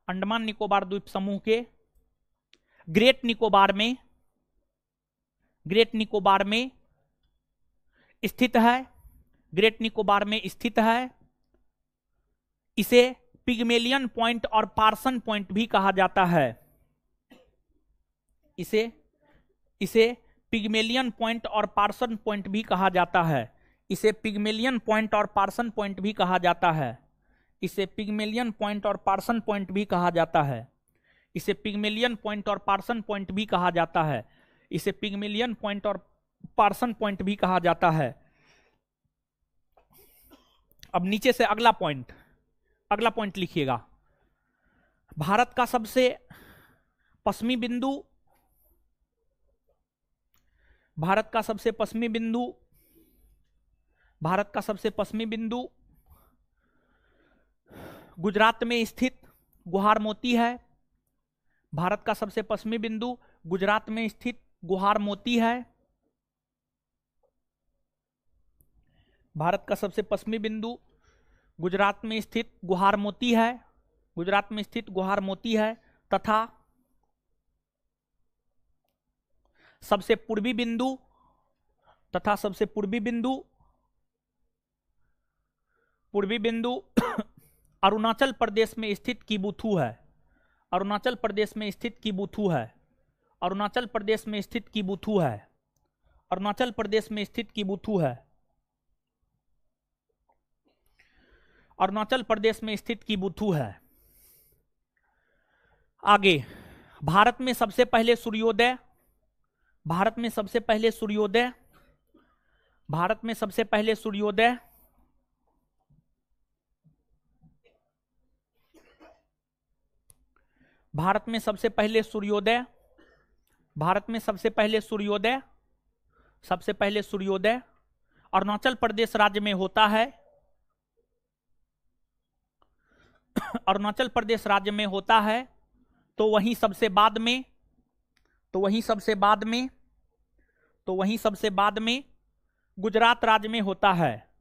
अंडमान निकोबार द्वीप समूह के ग्रेट निकोबार में, ग्रेट निकोबार में स्थित है। ग्रेट निकोबार में स्थित है। इसे पिग्मेलियन पॉइंट और पार्सन पॉइंट भी कहा जाता है। इसे पिग्मेलियन पॉइंट और पार्सन पॉइंट भी कहा जाता है। इसे पिग्मेलियन पॉइंट और पार्सन पॉइंट भी कहा जाता है। इसे पिग्मेलियन पॉइंट और पार्सन पॉइंट भी कहा जाता है। इसे पिग्मेलियन पॉइंट और पार्सन पॉइंट भी कहा जाता है। इसे पिग्मेलियन पॉइंट और पार्सन पॉइंट भी कहा जाता है। अब नीचे से अगला पॉइंट, अगला पॉइंट लिखिएगा। भारत का सबसे पश्चिमी बिंदु, भारत का सबसे पश्चिमी बिंदु भारत का सबसे पश्चिमी बिंदु गुजरात में स्थित गुहार मोती है। भारत का सबसे पश्चिमी बिंदु गुजरात में स्थित गुहार मोती है। भारत का सबसे पश्चिमी बिंदु गुजरात में स्थित गुहार मोती है। गुजरात में स्थित गुहार मोती है तथा सबसे पूर्वी बिंदु अरुणाचल प्रदेश में स्थित किबुथु है। अरुणाचल प्रदेश में स्थित किबुथु है। अरुणाचल प्रदेश में स्थित किबुथु है। अरुणाचल प्रदेश में स्थित किबुथु है। अरुणाचल प्रदेश में स्थित किबुथु है। आगे, भारत में सबसे पहले सूर्योदय, भारत में सबसे पहले सूर्योदय, भारत में सबसे पहले सूर्योदय भारत में सबसे पहले सूर्योदय, भारत में सबसे पहले सूर्योदय, सबसे पहले सूर्योदय अरुणाचल प्रदेश राज्य में होता है। अरुणाचल प्रदेश राज्य में होता है। तो वहीं सबसे बाद में गुजरात राज्य में होता है।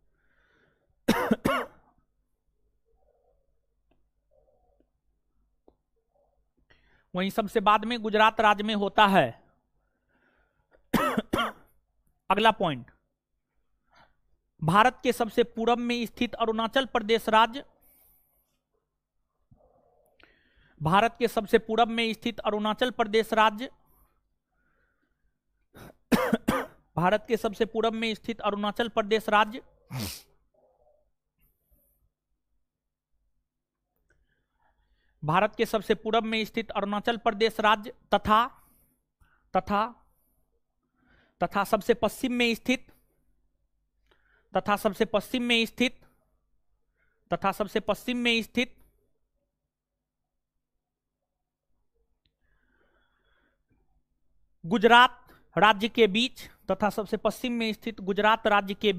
वहीं सबसे बाद में गुजरात राज्य में होता है। अगला पॉइंट, भारत के सबसे पूर्व में स्थित अरुणाचल प्रदेश राज्य, भारत के सबसे पूर्व में स्थित अरुणाचल प्रदेश राज्य, भारत के सबसे पूर्व में स्थित अरुणाचल प्रदेश राज्य भारत के सबसे पूर्व में स्थित अरुणाचल प्रदेश राज्य तथा सबसे पश्चिम में स्थित गुजरात राज्य के बीच, तथा सबसे पश्चिम में स्थित गुजरात राज्य के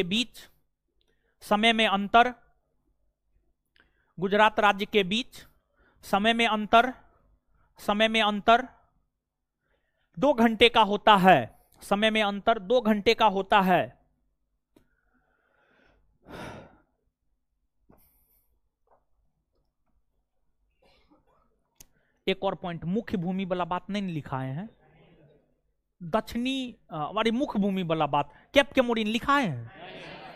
बीच समय में अंतर, गुजरात राज्य के बीच समय में अंतर 2 घंटे का होता है। समय में अंतर 2 घंटे का होता है। एक और पॉइंट, मुख्य भूमि वाला बात नहीं लिखाए हैं। दक्षिणी हमारी मुख्य भूमि वाला बात कैप कैमोरीन लिखाए हैं,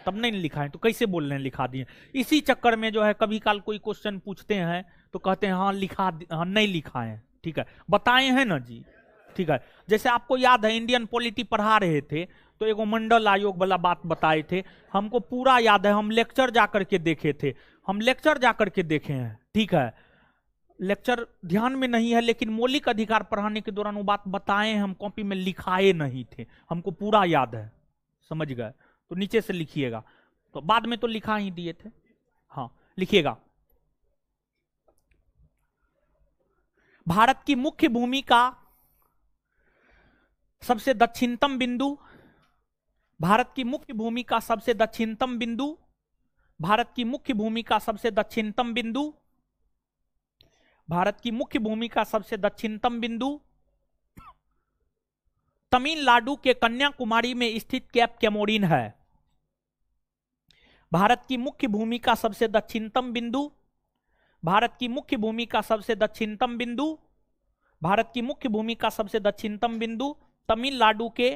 तब नहीं लिखा है तो कैसे बोल रहे हैं लिखा दिए। इसी चक्कर में जो है कभी काल कोई क्वेश्चन पूछते हैं तो कहते हैं हाँ नहीं लिखा है। ठीक है, बताए हैं ना जी। ठीक है, जैसे आपको याद है इंडियन पॉलिटी पढ़ा रहे थे तो एगो मंडल आयोग वाला बात बताए थे, हमको पूरा याद है। हम लेक्चर जाकर के देखे थे, देखे हैं। ठीक है, लेक्चर ध्यान में नहीं है लेकिन मौलिक अधिकार पढ़ाने के दौरान वो बात बताए, हम कॉपी में लिखाए नहीं थे, हमको पूरा याद है। समझ गए? तो नीचे से लिखिएगा, तो बाद में तो लिखा ही दिए थे। हाँ लिखिएगा, भारत की मुख्य भूमि का सबसे दक्षिणतम बिंदु, भारत की मुख्य भूमि का सबसे दक्षिणतम बिंदु, भारत की मुख्य भूमि का सबसे दक्षिणतम बिंदु, भारत की मुख्य भूमि का सबसे दक्षिणतम बिंदु तमिलनाडु के कन्याकुमारी में स्थित कैप कैमोरीन है। भारत की मुख्य भूमि का सबसे दक्षिणतम बिंदु, भारत की मुख्य भूमि का सबसे दक्षिणतम बिंदु, भारत की मुख्य भूमि का सबसे दक्षिणतम बिंदु तमिलनाडु के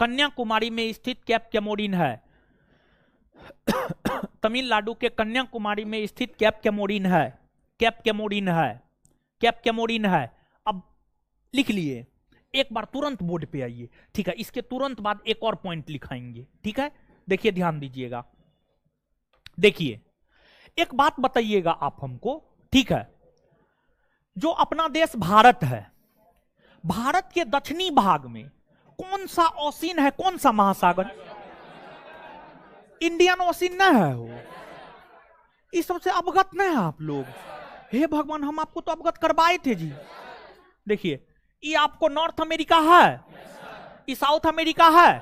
कन्याकुमारी में स्थित कैप कैमोरीन है। तमिलनाडु के कन्याकुमारी में स्थित कैप कैमोरीन है, कैप कैमोरीन है, कैप कैमोरीन है। अब लिख लिए, एक बार तुरंत बोर्ड पे आइए। ठीक है, इसके तुरंत बाद एक और पॉइंट लिखाएंगे। ठीक है, देखिए ध्यान दीजिएगा। देखिए एक बात बताइएगा आप हमको। ठीक है, जो अपना देश भारत है, भारत के दक्षिणी भाग में कौन सा ओशियन है, कौन सा महासागर? इंडियन ओशियन न है वो, इस सबसे अवगत नहीं है आप लोग। हे भगवान, हम आपको तो अवगत करवाए थे जी। देखिए ये आपको नॉर्थ अमेरिका है, ये साउथ अमेरिका है,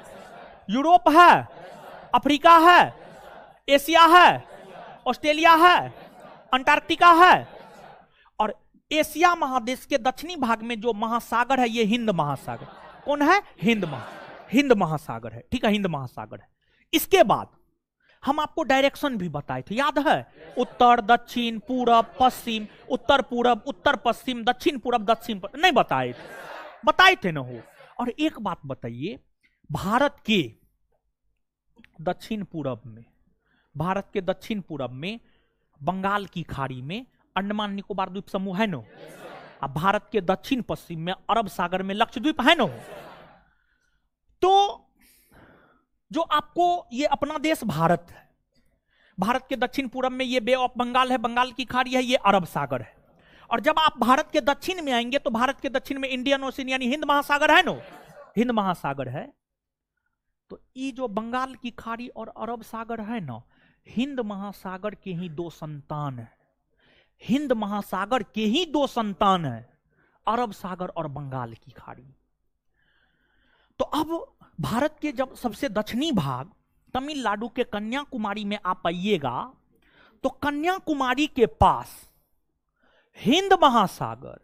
यूरोप है, अफ्रीका है, एशिया है, ऑस्ट्रेलिया है, अंटार्कटिका है। और एशिया महादेश के दक्षिणी भाग में जो महासागर है ये हिंद महासागर। कौन है? हिंद महासागर है। ठीक है, हिंद महासागर है। इसके बाद हम आपको डायरेक्शन भी बताए थे, याद है? उत्तर दक्षिण पूरब पश्चिम, उत्तर पूरब उत्तर पश्चिम, दक्षिण पूरब दक्षिण नहीं बताए थे? बताए थे ना हो। और एक बात बताइए, भारत के दक्षिण पूरब में, भारत के दक्षिण पूरब में बंगाल की खाड़ी में अंडमान निकोबार द्वीप समूह है ना, अब भारत के दक्षिण पश्चिम में अरब सागर में लक्षद्वीप है ना। तो जो आपको ये अपना देश भारत है, भारत के दक्षिण पूरब में ये बे ऑफ बंगाल है, बंगाल की खाड़ी है, ये अरब सागर है। और जब आप भारत के दक्षिण में आएंगे तो भारत के दक्षिण में इंडियन ओशन यानी हिंद महासागर है ना, हिंद महासागर है। तो ये जो बंगाल की खाड़ी और अरब सागर है ना, हिंद महासागर के ही दो संतान है, हिंद महासागर के ही दो संतान है, अरब सागर और बंगाल की खाड़ी। तो अब भारत के जब सबसे दक्षिणी भाग तमिलनाडु के कन्याकुमारी में आप आइएगा तो कन्याकुमारी के पास हिंद महासागर,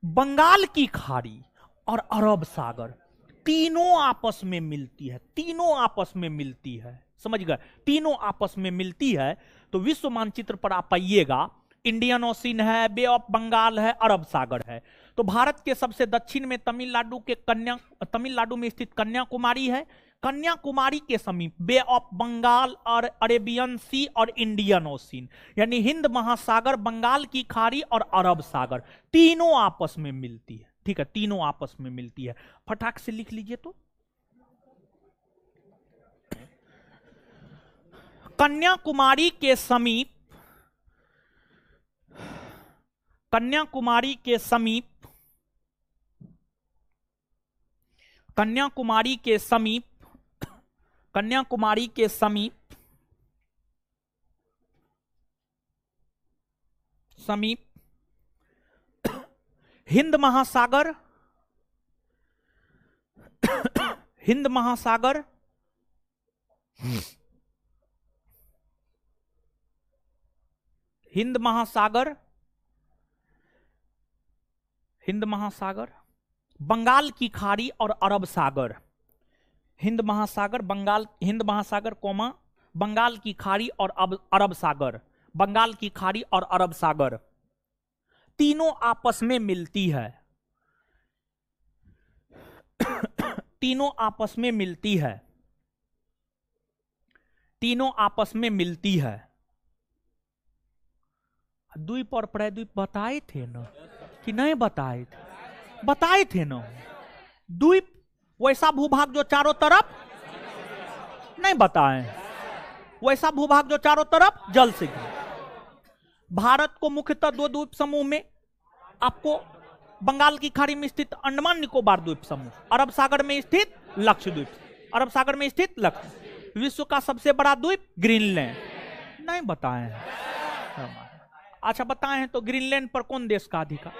बंगाल की खाड़ी और अरब सागर तीनों आपस में मिलती है, तीनों आपस में मिलती है, समझ गए? तीनों आपस में मिलती है। तो विश्व मानचित्र पर आप आइएगा, इंडियन ओशन है, बे ऑफ बंगाल है, अरब सागर है। तो भारत के सबसे दक्षिण में तमिलनाडु में स्थित कन्याकुमारी है, कन्याकुमारी के समीप बे ऑफ बंगाल और अरेबियन सी और इंडियन ओशन यानी हिंद महासागर, बंगाल की खाड़ी और अरब सागर तीनों आपस में मिलती है। ठीक है, तीनों आपस में मिलती है। फटाक से लिख लीजिए तो, कन्याकुमारी के समीप, कन्याकुमारी के समीप, कन्याकुमारी के समीप, कन्याकुमारी के समीप, समीप हिंद महासागर, हिंद महासागर, हिंद महासागर, हिंद महासागर, बंगाल की खाड़ी और अरब सागर, हिंद महासागर, बंगाल, हिंद महासागर कोमा बंगाल की खाड़ी और अरब सागर, बंगाल की खाड़ी और अरब सागर तीनों आपस में मिलती है, तीनों आपस में मिलती है, तीनों आपस में मिलती है। द्वीप और प्रद्वीप बताए थे ना कि नहीं बताए थे? बताए थे ना। द्वीप वैसा भूभाग जो चारों तरफ, नहीं बताए, वैसा भूभाग जो चारों तरफ जल से घिरा। भारत को मुख्यतः दो द्वीप समूह में आपको बंगाल की खाड़ी में स्थित अंडमान निकोबार द्वीप समूह, अरब सागर में स्थित लक्षद्वीप, अरब सागर में स्थित लक्षद्वीप। विश्व का सबसे बड़ा द्वीप ग्रीनलैंड, नहीं बताए हैं। अच्छा बताए हैं तो ग्रीनलैंड पर कौन देश का अधिकार?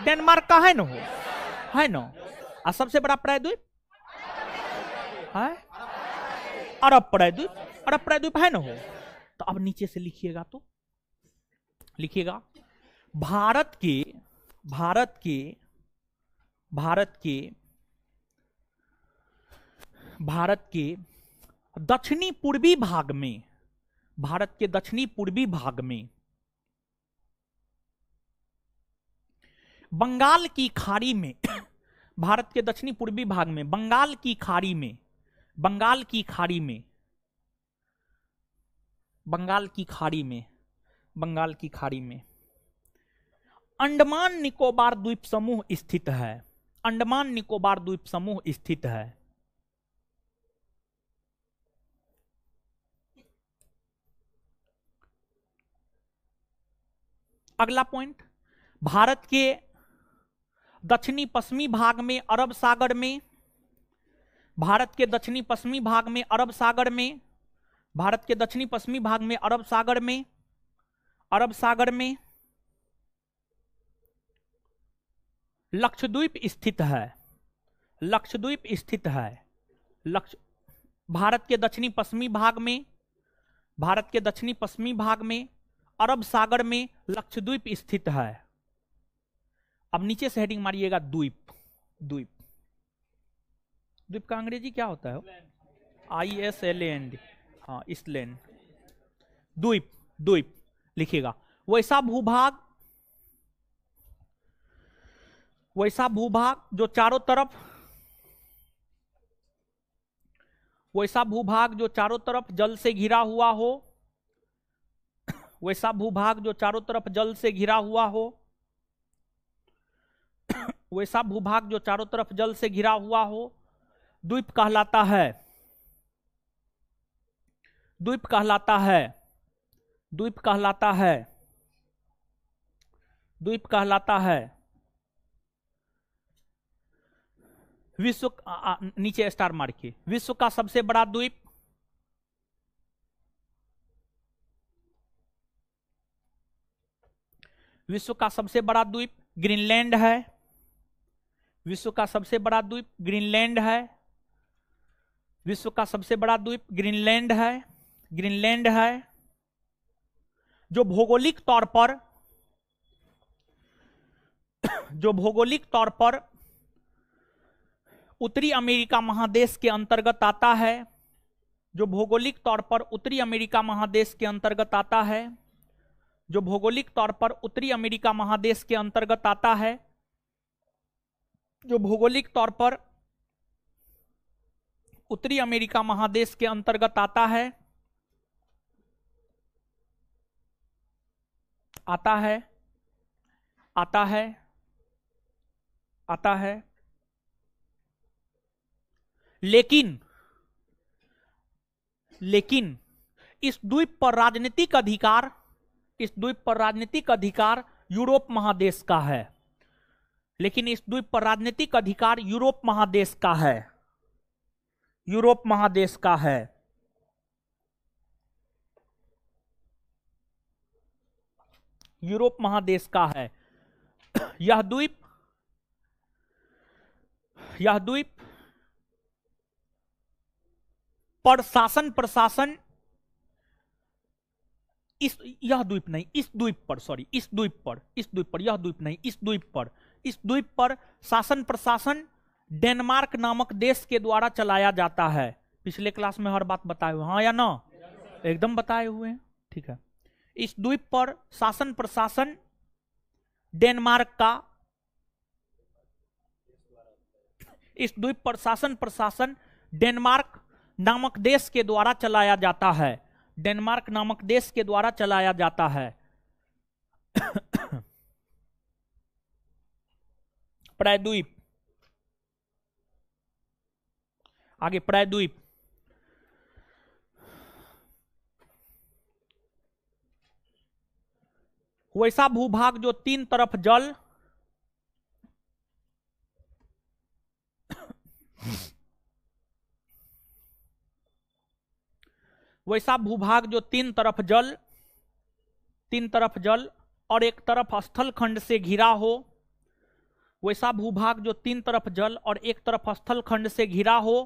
डेनमार्क का है ना, हो है ना। और सबसे बड़ा प्रायद्वीप है अरब प्रायद्वीप, अरब प्रायद्वीप है ना हो। तो अब नीचे से लिखिएगा, तो लिखिएगा भारत के, भारत के, भारत के, भारत के दक्षिणी पूर्वी भाग में, भारत के दक्षिणी पूर्वी भाग में बंगाल की खाड़ी में, भारत के दक्षिणी पूर्वी भाग में बंगाल की खाड़ी में, बंगाल की खाड़ी में, बंगाल की खाड़ी में, बंगाल की खाड़ी में अंडमान निकोबार द्वीप समूह स्थित है, अंडमान निकोबार द्वीप समूह स्थित है। अगला पॉइंट, भारत के दक्षिणी पश्चिमी भाग में अरब सागर में, भारत के दक्षिणी पश्चिमी भाग में अरब सागर में, भारत के दक्षिणी पश्चिमी भाग में अरब सागर में, अरब सागर में लक्षद्वीप स्थित है, लक्षद्वीप स्थित है। भारत के दक्षिणी पश्चिमी भाग में, भारत के दक्षिणी पश्चिमी भाग में अरब सागर में लक्षद्वीप स्थित है। अब नीचे से हेडिंग मारिएगा द्वीप। द्वीप, द्वीप का अंग्रेजी क्या होता है? ISLAND, हाँ इसलैंड। द्वीप, द्वीप लिखिएगा। वैसा भूभाग, वैसा भूभाग जो चारों तरफ, वैसा भूभाग जो चारों तरफ जल से घिरा हुआ हो, वैसा भूभाग जो चारों तरफ जल से घिरा हुआ हो, वैसा भूभाग जो चारों तरफ जल से घिरा हुआ हो, द्वीप कहलाता है। द्वीप कहलाता है। द्वीप कहलाता है। द्वीप कहलाता है। विश्व, नीचे स्टार मार के, विश्व का सबसे बड़ा द्वीप, विश्व का सबसे बड़ा द्वीप ग्रीनलैंड है। विश्व का सबसे बड़ा द्वीप ग्रीनलैंड है। विश्व का सबसे बड़ा द्वीप ग्रीनलैंड है। ग्रीनलैंड है जो भौगोलिक तौर पर, जो भौगोलिक तौर पर उत्तरी अमेरिका महादेश के अंतर्गत आता है। जो भौगोलिक तौर पर उत्तरी अमेरिका महादेश के अंतर्गत आता है। जो भौगोलिक तौर पर उत्तरी अमेरिका महादेश के अंतर्गत आता है। जो भौगोलिक तौर पर उत्तरी अमेरिका महादेश के अंतर्गत आता है, आता है, आता है, आता है। लेकिन लेकिन इस द्वीप पर राजनीतिक अधिकार, इस द्वीप पर राजनीतिक अधिकार यूरोप महादेश का है। लेकिन इस द्वीप पर राजनीतिक अधिकार यूरोप महादेश का है। यूरोप महादेश का है। यूरोप महादेश का है। यह द्वीप, यह द्वीप पर शासन प्रशासन, इस, यह द्वीप नहीं, इस द्वीप पर, सॉरी, इस द्वीप पर, इस द्वीप पर, यह द्वीप नहीं, इस द्वीप पर, इस द्वीप पर शासन प्रशासन डेनमार्क नामक देश के द्वारा चलाया जाता है। पिछले क्लास में हर बात बताए हुए, हाँ या ना? एकदम बताए हुए हैं, ठीक है। इस द्वीप पर शासन प्रशासन डेनमार्क का, इस द्वीप पर शासन प्रशासन डेनमार्क नामक देश के द्वारा चलाया जाता है। डेनमार्क नामक देश के द्वारा चलाया जाता है। प्रायद्वीप, आगे प्रायद्वीप, वैसा भूभाग जो तीन तरफ जल, वैसा भूभाग जो तीन तरफ जल, तीन तरफ जल और एक तरफ स्थल खंड से घिरा हो, वैसा भूभाग जो तीन तरफ जल और एक तरफ स्थल खंड से घिरा हो,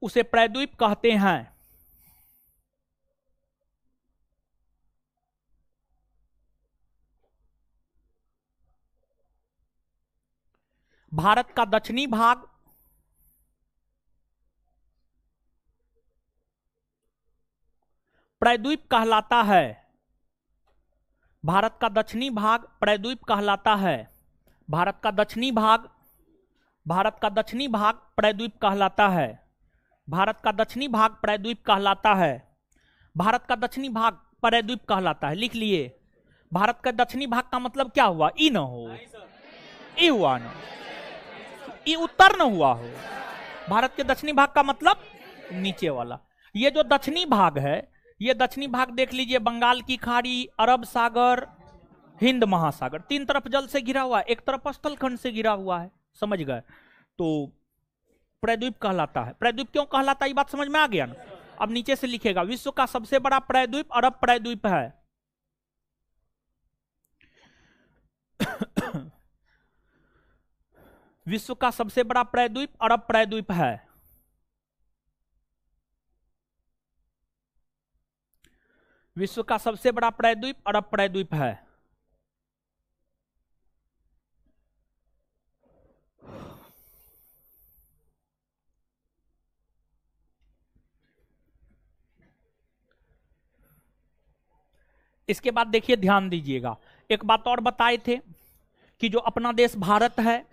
उसे प्रायद्वीप कहते हैं। भारत का दक्षिणी भाग, प्रायद्वीप कहलाता है। भारत का दक्षिणी भाग प्रायद्वीप कहलाता है। भारत का दक्षिणी भाग, भारत का दक्षिणी भाग प्रायद्वीप कहलाता है। भारत का दक्षिणी भाग प्रायद्वीप कहलाता है। भारत का दक्षिणी भाग प्रायद्वीप कहलाता है। लिख लिए। भारत का दक्षिणी भाग का मतलब क्या हुआ? ई न हो, ई हुआ ना, ई उत्तर न हुआ हो। भारत के दक्षिणी भाग का मतलब नीचे वाला। ये जो दक्षिणी भाग है, ये दक्षिणी भाग देख लीजिए, बंगाल की खाड़ी, अरब सागर, हिंद महासागर, तीन तरफ जल से घिरा हुआ है, एक तरफ स्थल खंड से घिरा हुआ है। समझ गए? तो प्रायद्वीप कहलाता है। प्रायद्वीप क्यों कहलाता है, ये बात समझ में आ गया ना? अब नीचे से लिखेगा, विश्व का सबसे बड़ा प्रायद्वीप अरब प्रायद्वीप है। विश्व का सबसे बड़ा प्रायद्वीप अरब प्रायद्वीप है। विश्व का सबसे बड़ा प्रायद्वीप अरब प्रायद्वीप है। इसके बाद देखिए, ध्यान दीजिएगा, एक बात और बताए थे कि जो अपना देश भारत है,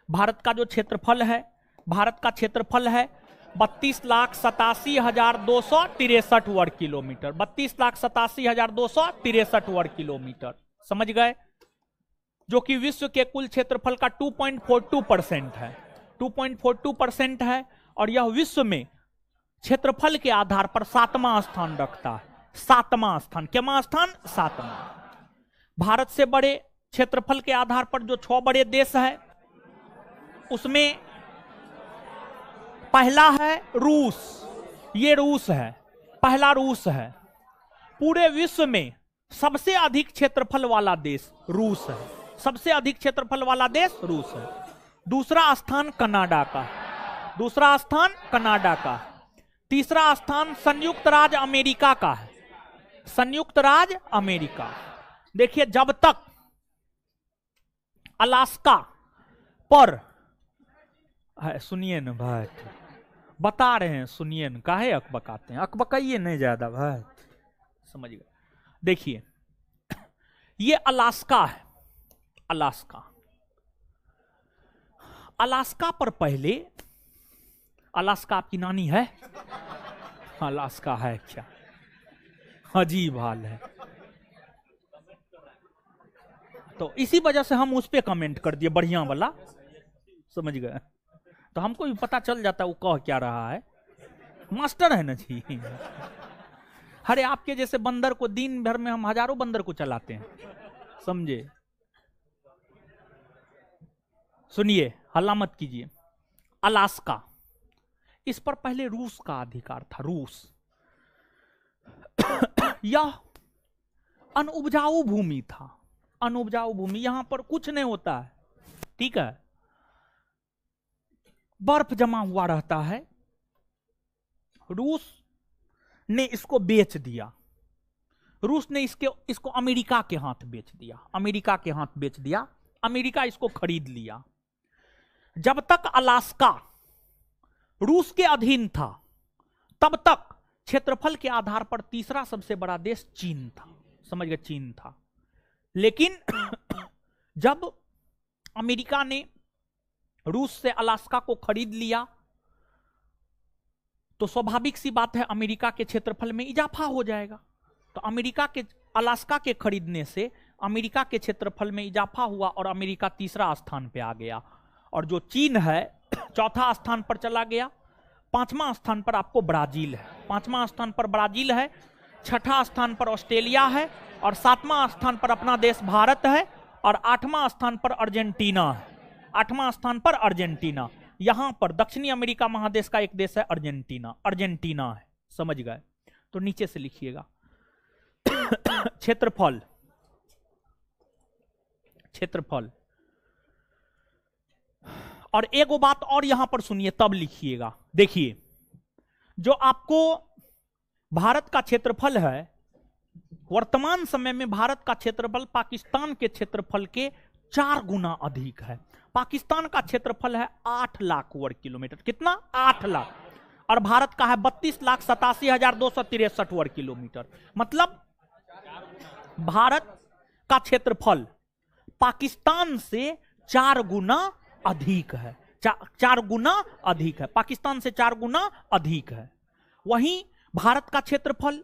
भारत का जो क्षेत्रफल है, भारत का क्षेत्रफल है 32,87,263 वर्ग किलोमीटर। 32,87,263 वर्ग किलोमीटर, समझ गए? जो कि विश्व के कुल क्षेत्रफल का 2.42% है। 2.42% है और यह विश्व में क्षेत्रफल के आधार पर 7वां स्थान रखता है। 7वां स्थान, क्या स्थान? 7वां। भारत से बड़े क्षेत्रफल के आधार पर जो 6 बड़े देश है, उसमें पहला है रूस। ये रूस है, पहला रूस है। पूरे विश्व में सबसे अधिक क्षेत्रफल वाला देश रूस है। सबसे अधिक क्षेत्रफल वाला देश रूस है। दूसरा स्थान कनाडा का, दूसरा स्थान कनाडा का। तीसरा स्थान संयुक्त राज्य अमेरिका का है, संयुक्त राज्य अमेरिका। देखिए, जब तक अलास्का पर, सुनिए न भाई, बता रहे हैं, सुनिए न, काहे अकबकाते हैं? अकबकाइए नहीं ज्यादा भाई, समझ गए? देखिए, ये अलास्का है, अलास्का। अलास्का पर पहले, अलास्का आपकी नानी है? अलास्का है क्या? अजीब हाल है। तो इसी वजह से हम उस पे कमेंट कर दिए, बढ़िया वाला, समझ गए? तो हमको भी पता चल जाता है वो कह क्या रहा है। मास्टर है ना जी। अरे आपके जैसे बंदर को दिन भर में हम हजारों बंदर को चलाते हैं, समझे? सुनिए, हल्ला मत कीजिए। अलास्का, इस पर पहले रूस का अधिकार था। रूस यह अनुपजाऊ भूमि था, अनुपजाऊ भूमि। यहां पर कुछ नहीं होता है, ठीक है? बर्फ जमा हुआ रहता है। रूस ने इसको बेच दिया, रूस ने इसको अमेरिका के हाथ बेच दिया, अमेरिका के हाथ बेच दिया। अमेरिका इसको खरीद लिया। जब तक अलास्का रूस के अधीन था, तब तक क्षेत्रफल के आधार पर तीसरा सबसे बड़ा देश चीन था, समझ गए? चीन था। लेकिन जब अमेरिका ने रूस से अलास्का को खरीद लिया, तो स्वाभाविक सी बात है अमेरिका के क्षेत्रफल में इजाफा हो जाएगा। तो अमेरिका के, अलास्का के खरीदने से अमेरिका के क्षेत्रफल में इजाफा हुआ और अमेरिका तीसरा स्थान पे आ गया। और जो चीन है चौथा स्थान पर चला गया। 5वां स्थान पर आपको ब्राजील है, 5वां स्थान पर ब्राजील है। 6ठा स्थान पर ऑस्ट्रेलिया है और 7वां स्थान पर अपना देश भारत है और 8वां स्थान पर अर्जेंटीना है। 8वां स्थान पर अर्जेंटीना। यहां पर दक्षिणी अमेरिका महादेश का एक देश है अर्जेंटीना, अर्जेंटीना है, समझ गए? तो नीचे से लिखिएगा क्षेत्रफल, क्षेत्रफल। और एक बात और यहां पर सुनिए, तब लिखिएगा। देखिए, जो आपको भारत का क्षेत्रफल है, वर्तमान समय में भारत का क्षेत्रफल पाकिस्तान के क्षेत्रफल के 4 गुना अधिक है। पाकिस्तान का क्षेत्रफल है 8 लाख वर्ग किलोमीटर। कितना? 8 लाख। और भारत का है 32,87,263 वर्ग किलोमीटर। मतलब भारत का क्षेत्रफल पाकिस्तान से 4 गुना अधिक है, 4 गुना अधिक है, पाकिस्तान से 4 गुना अधिक है। वहीं भारत का क्षेत्रफल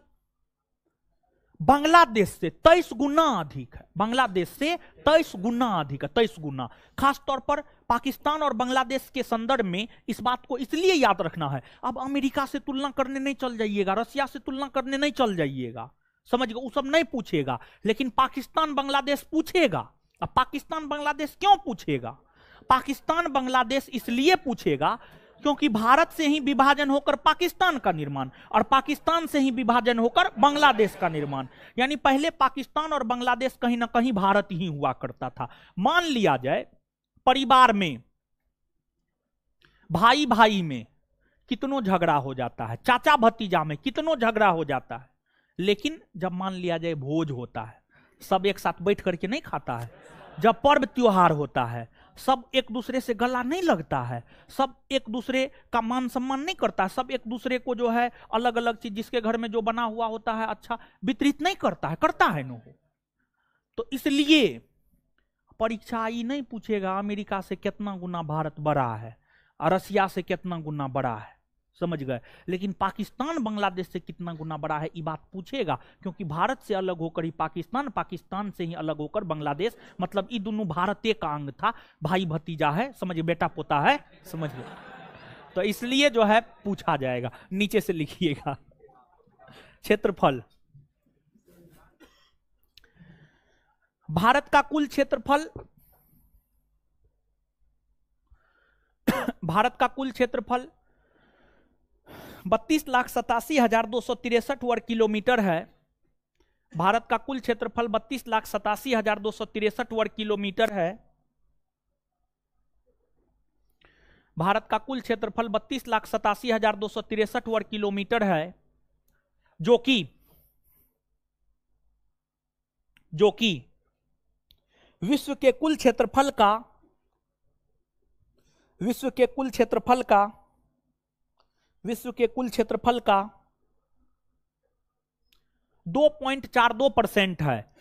बांग्लादेश से 23 गुना अधिक है, बांग्लादेश से 23 गुना अधिक है, 23 गुना। खासतौर पर पाकिस्तान और बांग्लादेश के संदर्भ में इस बात को इसलिए याद रखना है। अब अमेरिका से तुलना करने नहीं चल जाइएगा, रशिया से तुलना करने नहीं चल जाइएगा, समझ गए? वो सब नहीं पूछेगा, लेकिन पाकिस्तान बांग्लादेश पूछेगा। अब पाकिस्तान बांग्लादेश क्यों पूछेगा? पाकिस्तान बांग्लादेश इसलिए पूछेगा क्योंकि भारत से ही विभाजन होकर पाकिस्तान का निर्माण और पाकिस्तान से ही विभाजन होकर बांग्लादेश का निर्माण। यानी पहले पाकिस्तान और बांग्लादेश कहीं ना कहीं भारत ही हुआ करता था। मान लिया जाए परिवार में भाई भाई में कितनों झगड़ा हो जाता है, चाचा भतीजा में कितनों झगड़ा हो जाता है, लेकिन जब मान लिया जाए भोज होता है, सब एक साथ बैठ करके नहीं खाता है, जब पर्व त्योहार होता है, सब एक दूसरे से गला नहीं लगता है, सब एक दूसरे का मान सम्मान नहीं करता है, सब एक दूसरे को जो है अलग अलग चीज जिसके घर में जो बना हुआ होता है अच्छा वितरित नहीं करता है, करता है नो। तो इसलिए परीक्षा ये नहीं पूछेगा अमेरिका से कितना गुना भारत बड़ा है और रसिया से कितना गुना बड़ा है, समझ गए, लेकिन पाकिस्तान बांग्लादेश से कितना गुना बड़ा है ये बात पूछेगा, क्योंकि भारत से अलग होकर ही पाकिस्तान, पाकिस्तान से ही अलग होकर बांग्लादेश, मतलब ये दोनों भारत का अंग था, भाई भतीजा है, समझिए, बेटा पोता है, समझ गए। तो इसलिए जो है पूछा जाएगा, नीचे से लिखिएगा। क्षेत्रफल, भारत का कुल क्षेत्रफल, भारत का कुल क्षेत्रफल 32,87,263 वर्ग किलोमीटर है। भारत का कुल क्षेत्रफल 32,87,263 वर्ग किलोमीटर है। भारत का कुल क्षेत्रफल 32,87,263 वर्ग किलोमीटर है, जो कि विश्व के कुल क्षेत्रफल का 2.42% है।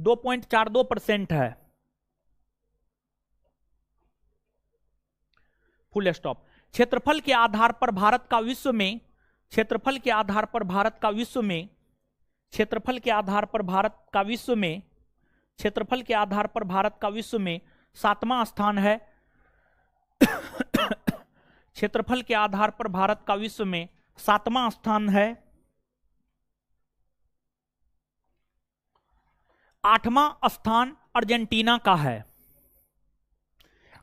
2.42% है। Full stop. क्षेत्रफल के आधार पर भारत का विश्व में, क्षेत्रफल के आधार पर भारत का विश्व में, क्षेत्रफल के आधार पर भारत का विश्व में, क्षेत्रफल के आधार पर भारत का विश्व में 7वां स्थान है। क्षेत्रफल के आधार पर भारत का विश्व में 7वां स्थान है। 8वां स्थान अर्जेंटीना का है।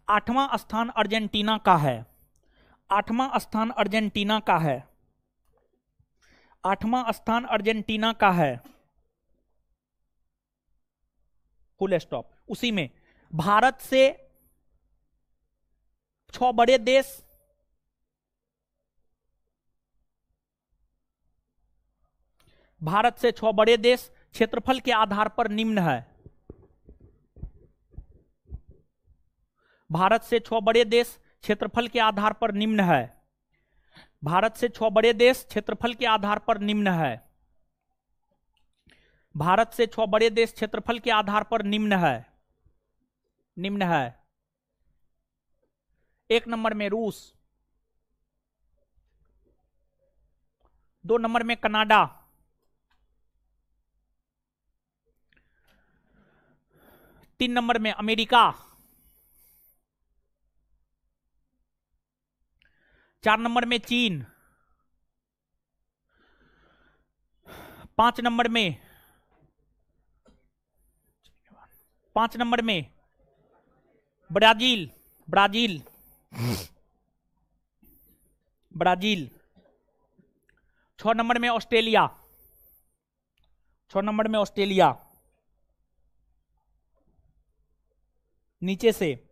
8वां स्थान अर्जेंटीना का है। 8वां स्थान अर्जेंटीना का है। 8वां स्थान अर्जेंटीना का है। Full stop. उसी में भारत से 6 बड़े देश, भारत से 6 बड़े देश क्षेत्रफल के आधार पर निम्न है। भारत से 6 बड़े देश क्षेत्रफल के आधार पर निम्न है। भारत से 6 बड़े देश क्षेत्रफल के आधार पर निम्न है। भारत से 6 बड़े देश क्षेत्रफल के आधार पर निम्न है। निम्न है। 1 नंबर में रूस, 2 नंबर में कनाडा, 3 नंबर में अमेरिका, 4 नंबर में चीन, 5 नंबर में ब्राजील, ब्राजील, ब्राजील, 6 नंबर में ऑस्ट्रेलिया, 6 नंबर में ऑस्ट्रेलिया। नीचे से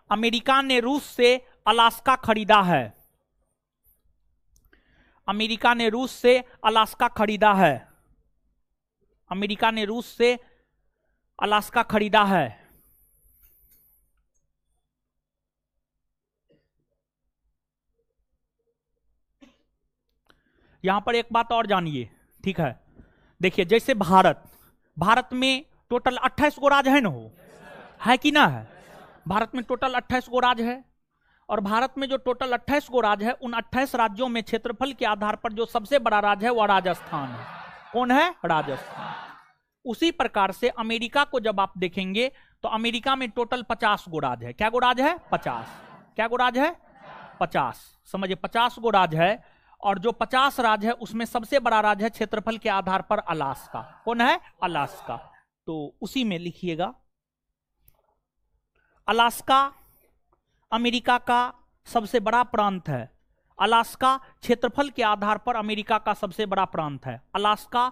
अमेरिका ने रूस से अलास्का खरीदा है। अमेरिका ने रूस से अलास्का खरीदा है। अमेरिका ने रूस से अलास्का खरीदा है। यहां पर एक बात और जानिए, ठीक है। देखिए, जैसे भारत में टोटल 28 गो राज्य है ना, है कि ना है? भारत में टोटल 28 गो राज्य है, और भारत में जो टोटल 28 गो राज्य है, उन 28 राज्यों में क्षेत्रफल के आधार पर जो सबसे बड़ा राज्य है वह राजस्थान है। कौन है? राजस्थान। उसी प्रकार से अमेरिका को जब आप देखेंगे तो अमेरिका में टोटल 50 गो राज्य है। क्या गो राज्य है? 50। क्या गो राज्य है? 50। समझिए, 50 गो राज्य है, और जो 50 राज्य है उसमें सबसे बड़ा राज्य है क्षेत्रफल के आधार पर अलास्का। कौन है? अलास्का। तो उसी में लिखिएगा, अलास्का अमेरिका का सबसे बड़ा प्रांत है। अलास्का क्षेत्रफल के आधार पर अमेरिका का सबसे बड़ा प्रांत है। अलास्का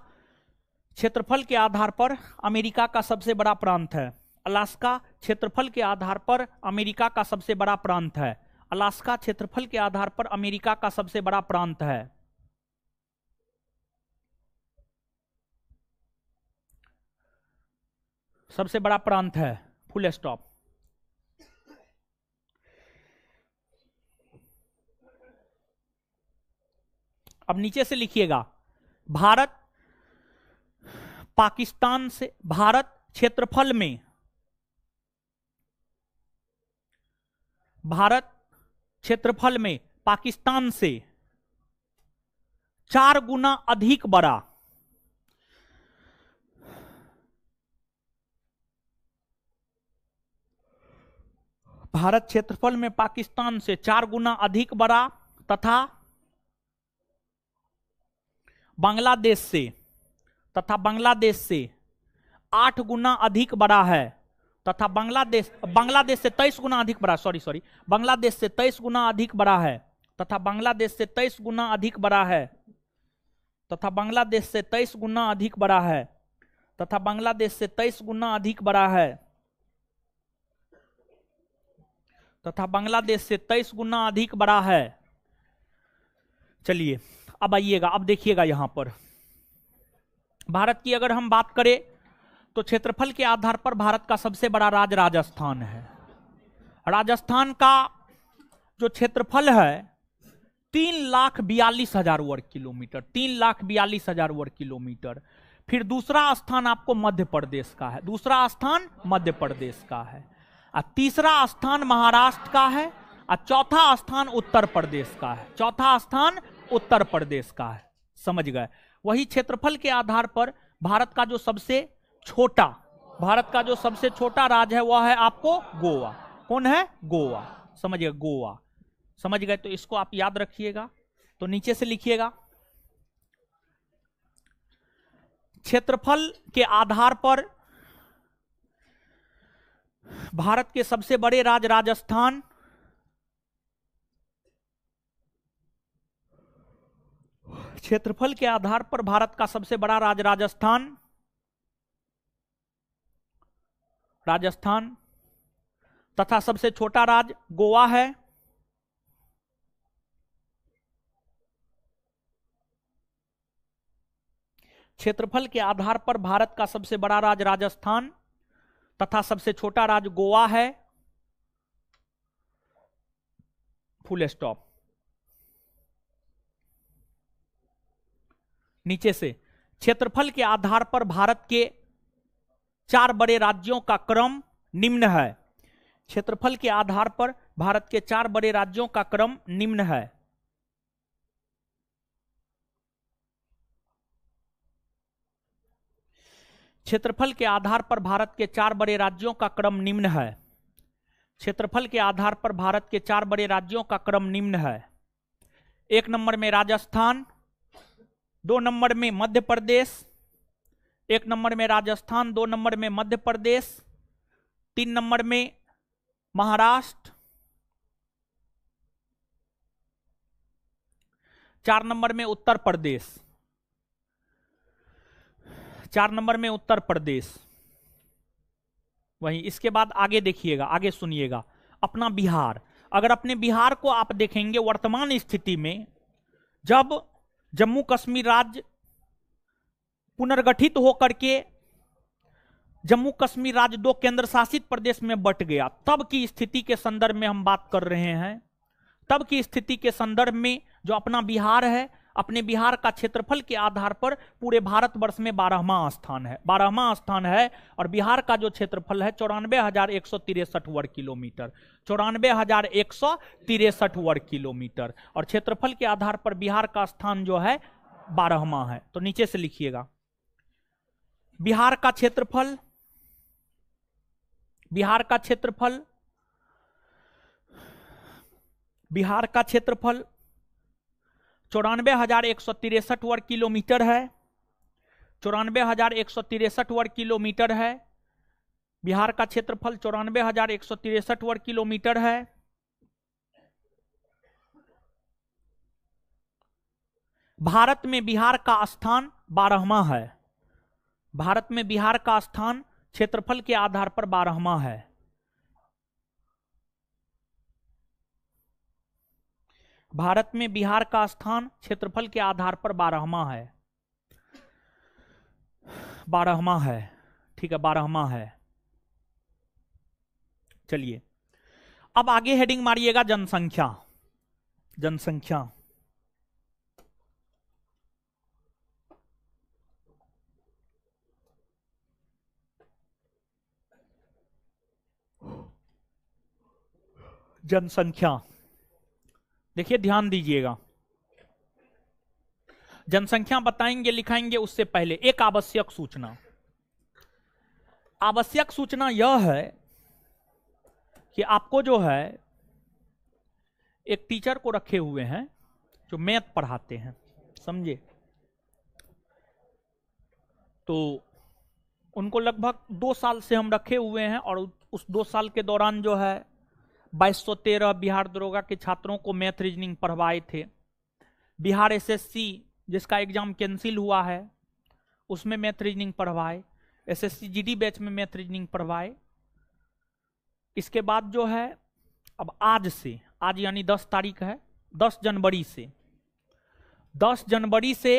क्षेत्रफल के आधार पर अमेरिका का सबसे बड़ा प्रांत है। अलास्का क्षेत्रफल के आधार पर अमेरिका का सबसे बड़ा प्रांत है। अलास्का क्षेत्रफल के आधार पर अमेरिका का सबसे बड़ा प्रांत है। सबसे बड़ा प्रांत है, फुल स्टॉप। अब नीचे से लिखिएगा, भारत पाकिस्तान से, भारत क्षेत्रफल में, भारत क्षेत्रफल में पाकिस्तान से 4 गुना अधिक बड़ा, भारत क्षेत्रफल में पाकिस्तान से 4 गुना अधिक बड़ा तथा बांग्लादेश से, तथा बांग्लादेश से 8 गुना अधिक बड़ा है, तथा बांग्लादेश से 23 गुना अधिक बड़ा, सॉरी बांग्लादेश से 23 गुना अधिक बड़ा है, तथा बांग्लादेश से 23 गुना अधिक बड़ा है, तथा बांग्लादेश से 23 गुना अधिक बड़ा है, तथा बांग्लादेश से 23 गुना अधिक बड़ा है, तथा बांग्लादेश से 23 गुना अधिक बड़ा है। चलिए अब आइएगा, अब देखिएगा यहां पर भारत की अगर हम बात करें तो क्षेत्रफल के आधार पर भारत का सबसे बड़ा राज्य राजस्थान है। राजस्थान का जो क्षेत्रफल है 3,42,000 वर्ग किलोमीटर, 3,42,000 वर्ग किलोमीटर। फिर दूसरा स्थान आपको मध्य प्रदेश का है, दूसरा स्थान मध्य प्रदेश का है, और तीसरा स्थान महाराष्ट्र का है, और चौथा स्थान उत्तर प्रदेश का है, चौथा स्थान उत्तर प्रदेश का है। समझ गए? वही क्षेत्रफल के आधार पर भारत का जो सबसे छोटा, भारत का जो सबसे छोटा राज्य है वह है आपको गोवा। कौन है? गोवा। समझिए, गोवा। समझ गए? तो इसको आप याद रखिएगा। तो नीचे से लिखिएगा, क्षेत्रफल के आधार पर भारत के सबसे बड़े राज्य राजस्थान, क्षेत्रफल के आधार पर भारत का सबसे बड़ा राज्य राजस्थान, राजस्थान, तथा सबसे छोटा राज्य गोवा है। क्षेत्रफल के आधार पर भारत का सबसे बड़ा राज्य राजस्थान तथा सबसे छोटा राज्य गोवा है। Full stop. नीचे से, क्षेत्रफल के आधार पर भारत के 4 बड़े राज्यों का क्रम निम्न है। क्षेत्रफल के आधार पर भारत के 4 बड़े राज्यों का क्रम निम्न है। क्षेत्रफल के आधार पर भारत के 4 बड़े राज्यों का क्रम निम्न है। क्षेत्रफल के आधार पर भारत के 4 बड़े राज्यों का क्रम निम्न है। 1 नंबर में राजस्थान, 2 नंबर में मध्य प्रदेश, 1 नंबर में राजस्थान, 2 नंबर में मध्य प्रदेश, 3 नंबर में महाराष्ट्र, 4 नंबर में उत्तर प्रदेश, 4 नंबर में उत्तर प्रदेश। वहीं इसके बाद आगे देखिएगा, आगे सुनिएगा, अपना बिहार। अगर अपने बिहार को आप देखेंगे वर्तमान स्थिति में, जब जम्मू कश्मीर राज्य पुनर्गठित होकर के जम्मू कश्मीर राज्य 2 केंद्र शासित प्रदेश में बंट गया, तब की स्थिति के संदर्भ में हम बात कर रहे हैं। तब की स्थिति के संदर्भ में जो अपना बिहार है, अपने बिहार का क्षेत्रफल के आधार पर पूरे भारतवर्ष में 12वां स्थान है, 12वां स्थान है। और बिहार का जो क्षेत्रफल है 94,163 वर्ग किलोमीटर, 94,163 वर्ग किलोमीटर। और क्षेत्रफल के आधार पर बिहार का स्थान जो है 12वां है। तो नीचे से लिखिएगा, बिहार का क्षेत्रफल, बिहार का क्षेत्रफल, बिहार का क्षेत्रफल 94,163 वर्ग किलोमीटर है। 94,163 वर्ग किलोमीटर है। बिहार का क्षेत्रफल 94,163 वर्ग किलोमीटर है। भारत में बिहार का स्थान 12वां है। भारत में बिहार का स्थान क्षेत्रफल के आधार पर 12वां है। भारत में बिहार का स्थान क्षेत्रफल के आधार पर 12वां है। 12वां है, ठीक है, 12वां है। चलिए अब आगे हेडिंग मारिएगा जनसंख्या। जनसंख्या जनसंख्या देखिए, ध्यान दीजिएगा। जनसंख्या बताएंगे लिखाएंगे उससे पहले एक आवश्यक सूचना। आवश्यक सूचना यह है कि आपको जो है एक टीचर को रखे हुए हैं जो मैथ पढ़ाते हैं, समझे। तो उनको लगभग 2 साल से हम रखे हुए हैं और उस 2 साल के दौरान जो है 2213 बिहार दरोगा के छात्रों को मैथ रीजनिंग पढ़वाए थे। बिहार एसएससी जिसका एग्जाम कैंसिल हुआ है उसमें मैथ रीजनिंग पढ़वाए। एसएससी जीडी बैच में मैथ रीजनिंग पढ़वाए। इसके बाद जो है अब आज से, आज यानी 10 तारीख है, 10 जनवरी से 10 जनवरी से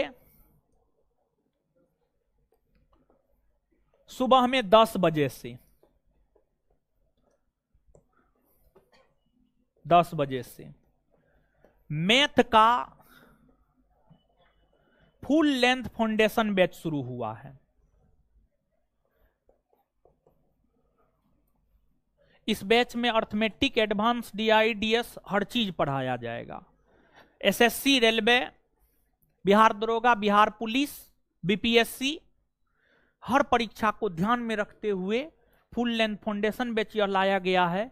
सुबह में 10 बजे से 10 बजे से मैथ का फुल लेंथ फाउंडेशन बैच शुरू हुआ है। इस बैच में अर्थमेटिक, एडवांस, डीआई, डीएस हर चीज पढ़ाया जाएगा। एसएससी, रेलवे, बिहार दरोगा, बिहार पुलिस, बीपीएससी हर परीक्षा को ध्यान में रखते हुए फुल लेंथ फाउंडेशन बैच यह लाया गया है।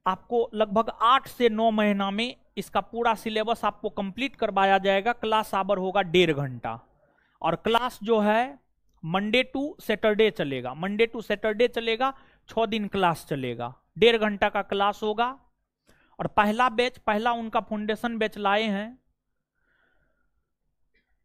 आपको लगभग 8 से 9 महीना में इसका पूरा सिलेबस आपको कंप्लीट करवाया जाएगा। क्लास आवर होगा 1.5 घंटा और क्लास जो है मंडे टू सैटरडे चलेगा। मंडे टू सैटरडे चलेगा, 6 दिन क्लास चलेगा, 1.5 घंटा का क्लास होगा। और पहला बैच, पहला उनका फाउंडेशन बैच लाए हैं।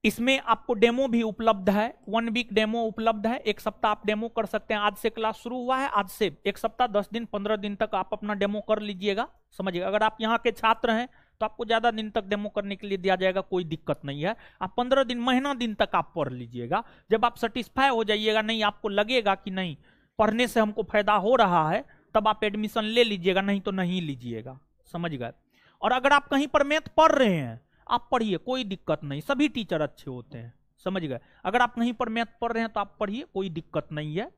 इसमें आपको डेमो भी उपलब्ध है, 1 वीक डेमो उपलब्ध है। 1 सप्ताह आप डेमो कर सकते हैं। आज से क्लास शुरू हुआ है, आज से 1 सप्ताह 10 दिन 15 दिन तक आप अपना डेमो कर लीजिएगा, समझिएगा। अगर आप यहाँ के छात्र हैं तो आपको ज्यादा दिन तक डेमो करने के लिए दिया जाएगा, कोई दिक्कत नहीं है। आप 15 दिन, महीना दिन तक आप पढ़ लीजिएगा। जब आप सेटिस्फाई हो जाइएगा, नहीं आपको लगेगा कि नहीं पढ़ने से हमको फायदा हो रहा है, तब आप एडमिशन ले लीजिएगा, नहीं तो नहीं लीजिएगा, समझ गए। और अगर आप कहीं पर मैथ पढ़ रहे हैं, आप पढ़िए, कोई दिक्कत नहीं, सभी टीचर अच्छे होते हैं, समझ गए। अगर आप कहीं पर मैथ पढ़ रहे हैं तो आप पढ़िए, कोई दिक्कत नहीं है।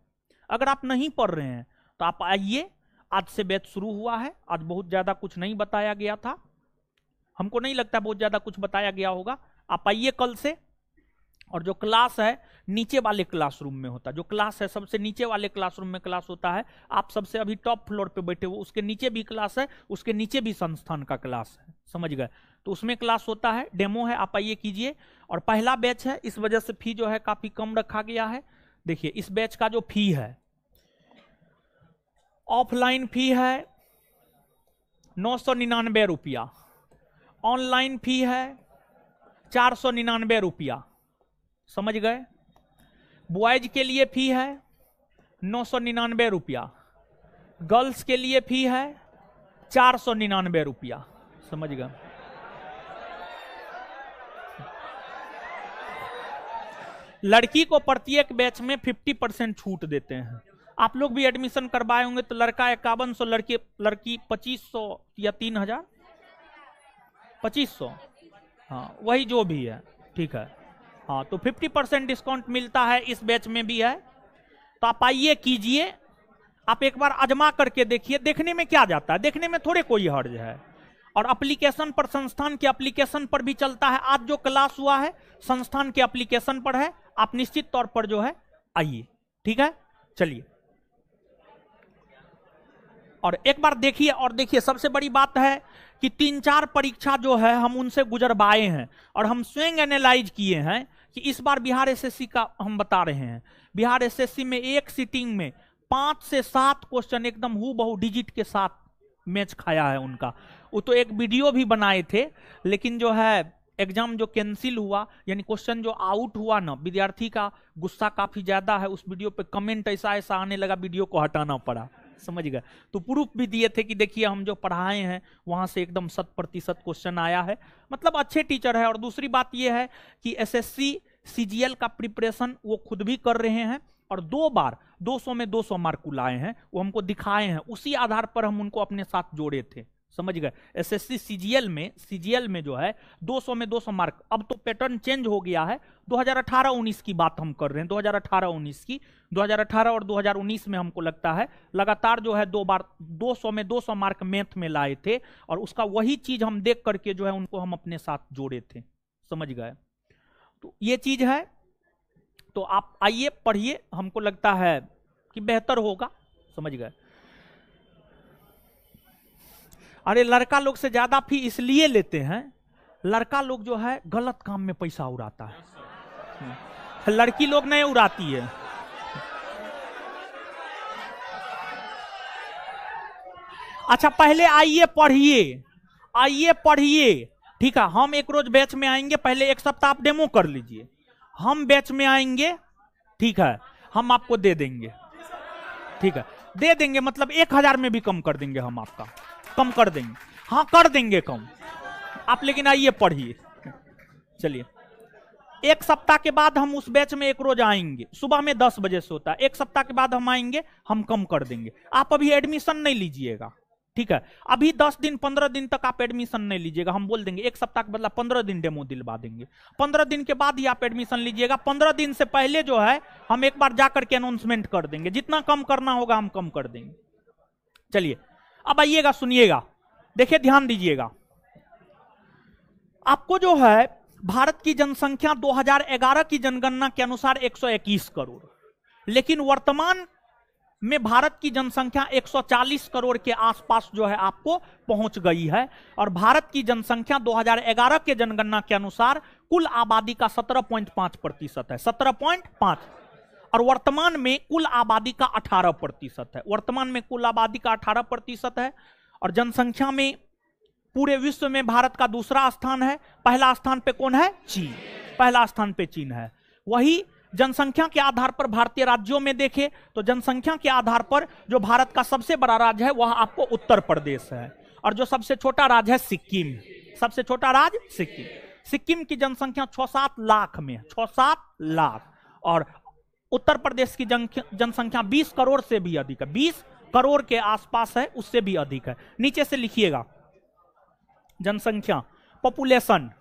अगर आप नहीं पढ़ रहे हैं तो आप आइए, आज से बैच शुरू हुआ है। आज बहुत ज्यादा कुछ नहीं बताया गया था, हमको नहीं लगता बहुत ज्यादा कुछ बताया गया होगा। आप आइए कल से। और जो क्लास है नीचे वाले क्लासरूम में होता है, जो क्लास है सबसे नीचे वाले क्लासरूम में क्लास होता है। आप सबसे अभी टॉप फ्लोर पे बैठे हो, उसके नीचे भी क्लास है, उसके नीचे भी संस्थान का क्लास है, समझ गए। तो उसमें क्लास होता है, डेमो है, आप आइए कीजिए। और पहला बैच है, इस वजह से फी जो है काफी कम रखा गया है। देखिए इस बैच का जो फी है, ऑफलाइन फी है 999 रुपया, ऑनलाइन फी है 499 रुपया, समझ गए। बॉयज के लिए फी है 999 रुपया, गर्ल्स के लिए फी है 499 रुपया, समझ गए। लड़की को प्रत्येक बैच में 50% छूट देते हैं। आप लोग भी एडमिशन करवाए होंगे तो लड़का 5100, लड़की 2500 या 3000, 2500, हाँ वही जो भी है, ठीक है। हाँ तो 50% डिस्काउंट मिलता है, इस बैच में भी है। तो आप आइए कीजिए, आप एक बार आजमा करके देखिए, देखने में क्या जाता है, देखने में थोड़े कोई हर्ज है। और एप्लीकेशन पर, संस्थान के एप्लीकेशन पर भी चलता है। आज जो क्लास हुआ है संस्थान के एप्लीकेशन पर है, आप निश्चित तौर पर जो है आइए, ठीक है। चलिए और एक बार देखिए, और देखिए सबसे बड़ी बात है कि 3-4 परीक्षा जो है हम उनसे गुजरवाए हैं और हम स्वयं एनालाइज किए हैं कि इस बार बिहार एसएससी का हम बता रहे हैं। बिहार एसएससी में एक सीटिंग में 5 से 7 क्वेश्चन एकदम हूबहू डिजिट के साथ मैच खाया है उनका। वो तो एक वीडियो भी बनाए थे, लेकिन जो है एग्जाम जो कैंसिल हुआ, यानी क्वेश्चन जो आउट हुआ ना, विद्यार्थी का गुस्सा काफी ज्यादा है, उस वीडियो पे कमेंट ऐसा ऐसा आने लगा, वीडियो को हटाना पड़ा, समझ गए। तो प्रूफ भी दिए थे कि देखिए हम जो पढ़ाए हैं वहां से एकदम 100% क्वेश्चन आया है, मतलब अच्छे टीचर है। और दूसरी बात यह है कि एसएससी सीजीएल का प्रिपरेशन वो खुद भी कर रहे हैं, और 2 बार 200 में 200 मार्क लाए हैं, वो हमको दिखाए हैं, उसी आधार पर हम उनको अपने साथ जोड़े थे, समझ गए। एसएससी सीजीएल में जो है 200 में 200 मार्क, अब तो पैटर्न चेंज हो गया है, 2018-19 की बात हम कर रहे हैं, 2018-19 की। 2018 और 2019 में हमको लगता है लगातार जो है 2 बार 200 में 200 मार्क मैथ में लाए थे, और उसका वही चीज हम देख करके जो है उनको हम अपने साथ जोड़े थे, समझ गए। तो ये चीज है, तो आप आइए पढ़िए, हमको लगता है कि बेहतर होगा, समझ गए। अरे लड़का लोग से ज्यादा फी इसलिए लेते हैं, लड़का लोग जो है गलत काम में पैसा उड़ाता है, लड़की लोग नहीं उड़ाती है। अच्छा पहले आइए पढ़िए, ठीक है। हम एक रोज बैच में आएंगे, पहले 1 सप्ताह आप डेमो कर लीजिए, हम बैच में आएंगे, ठीक है, हम आपको दे देंगे, ठीक है, दे देंगे, मतलब 1000 में भी कम कर देंगे, हम आपका कम कर देंगे, हाँ कर देंगे कम आप, लेकिन आइए पढ़िए। चलिए 1 सप्ताह के बाद हम उस बैच में एक रोज आएंगे, सुबह में 10 बजे से होता है, 1 सप्ताह के बाद हम आएंगे, हम कम कर देंगे। आप अभी एडमिशन नहीं लीजिएगा, ठीक है, अभी 10 दिन 15 दिन तक आप एडमिशन नहीं लीजिएगा, हम बोल देंगे 1 सप्ताह के बदला 15 दिन डेमो दिलवा देंगे, 15 दिन के बाद ही आप एडमिशन लीजिएगा। 15 दिन से पहले जो है हम एक बार जाकर के अनाउंसमेंट कर देंगे, जितना कम करना होगा हम कम कर देंगे। चलिए अब आइएगा, सुनिएगा, देखिए ध्यान दीजिएगा। आपको जो है भारत की जनसंख्या 2011 की जनगणना के अनुसार 121 करोड़, लेकिन वर्तमान में भारत की जनसंख्या 140 करोड़ के आसपास जो है आपको पहुंच गई है। और भारत की जनसंख्या 2011 के जनगणना के अनुसार कुल आबादी का 17.5% है, 17.5, और वर्तमान में कुल आबादी का 18% है, वर्तमान में कुल आबादी का 18% है। और जनसंख्या में पूरे विश्व में भारत का दूसरा स्थान है, पहला स्थान पे कौन है? चीन, पहला स्थान पे चीन है। वही जनसंख्या के आधार पर भारतीय राज्यों में देखें तो जनसंख्या के आधार पर जो भारत का सबसे बड़ा राज्य है वह आपको उत्तर प्रदेश है, और जो सबसे छोटा राज्य है सिक्किम, सबसे छोटा राज्य सिक्किम। सिक्किम की जनसंख्या 6-7 लाख में, 6-7 लाख, और उत्तर प्रदेश की जनसंख्या 20 करोड़ से भी अधिक है, 20 करोड़ के आसपास है, उससे भी अधिक है। नीचे से लिखिएगा जनसंख्या, पॉपुलेशन,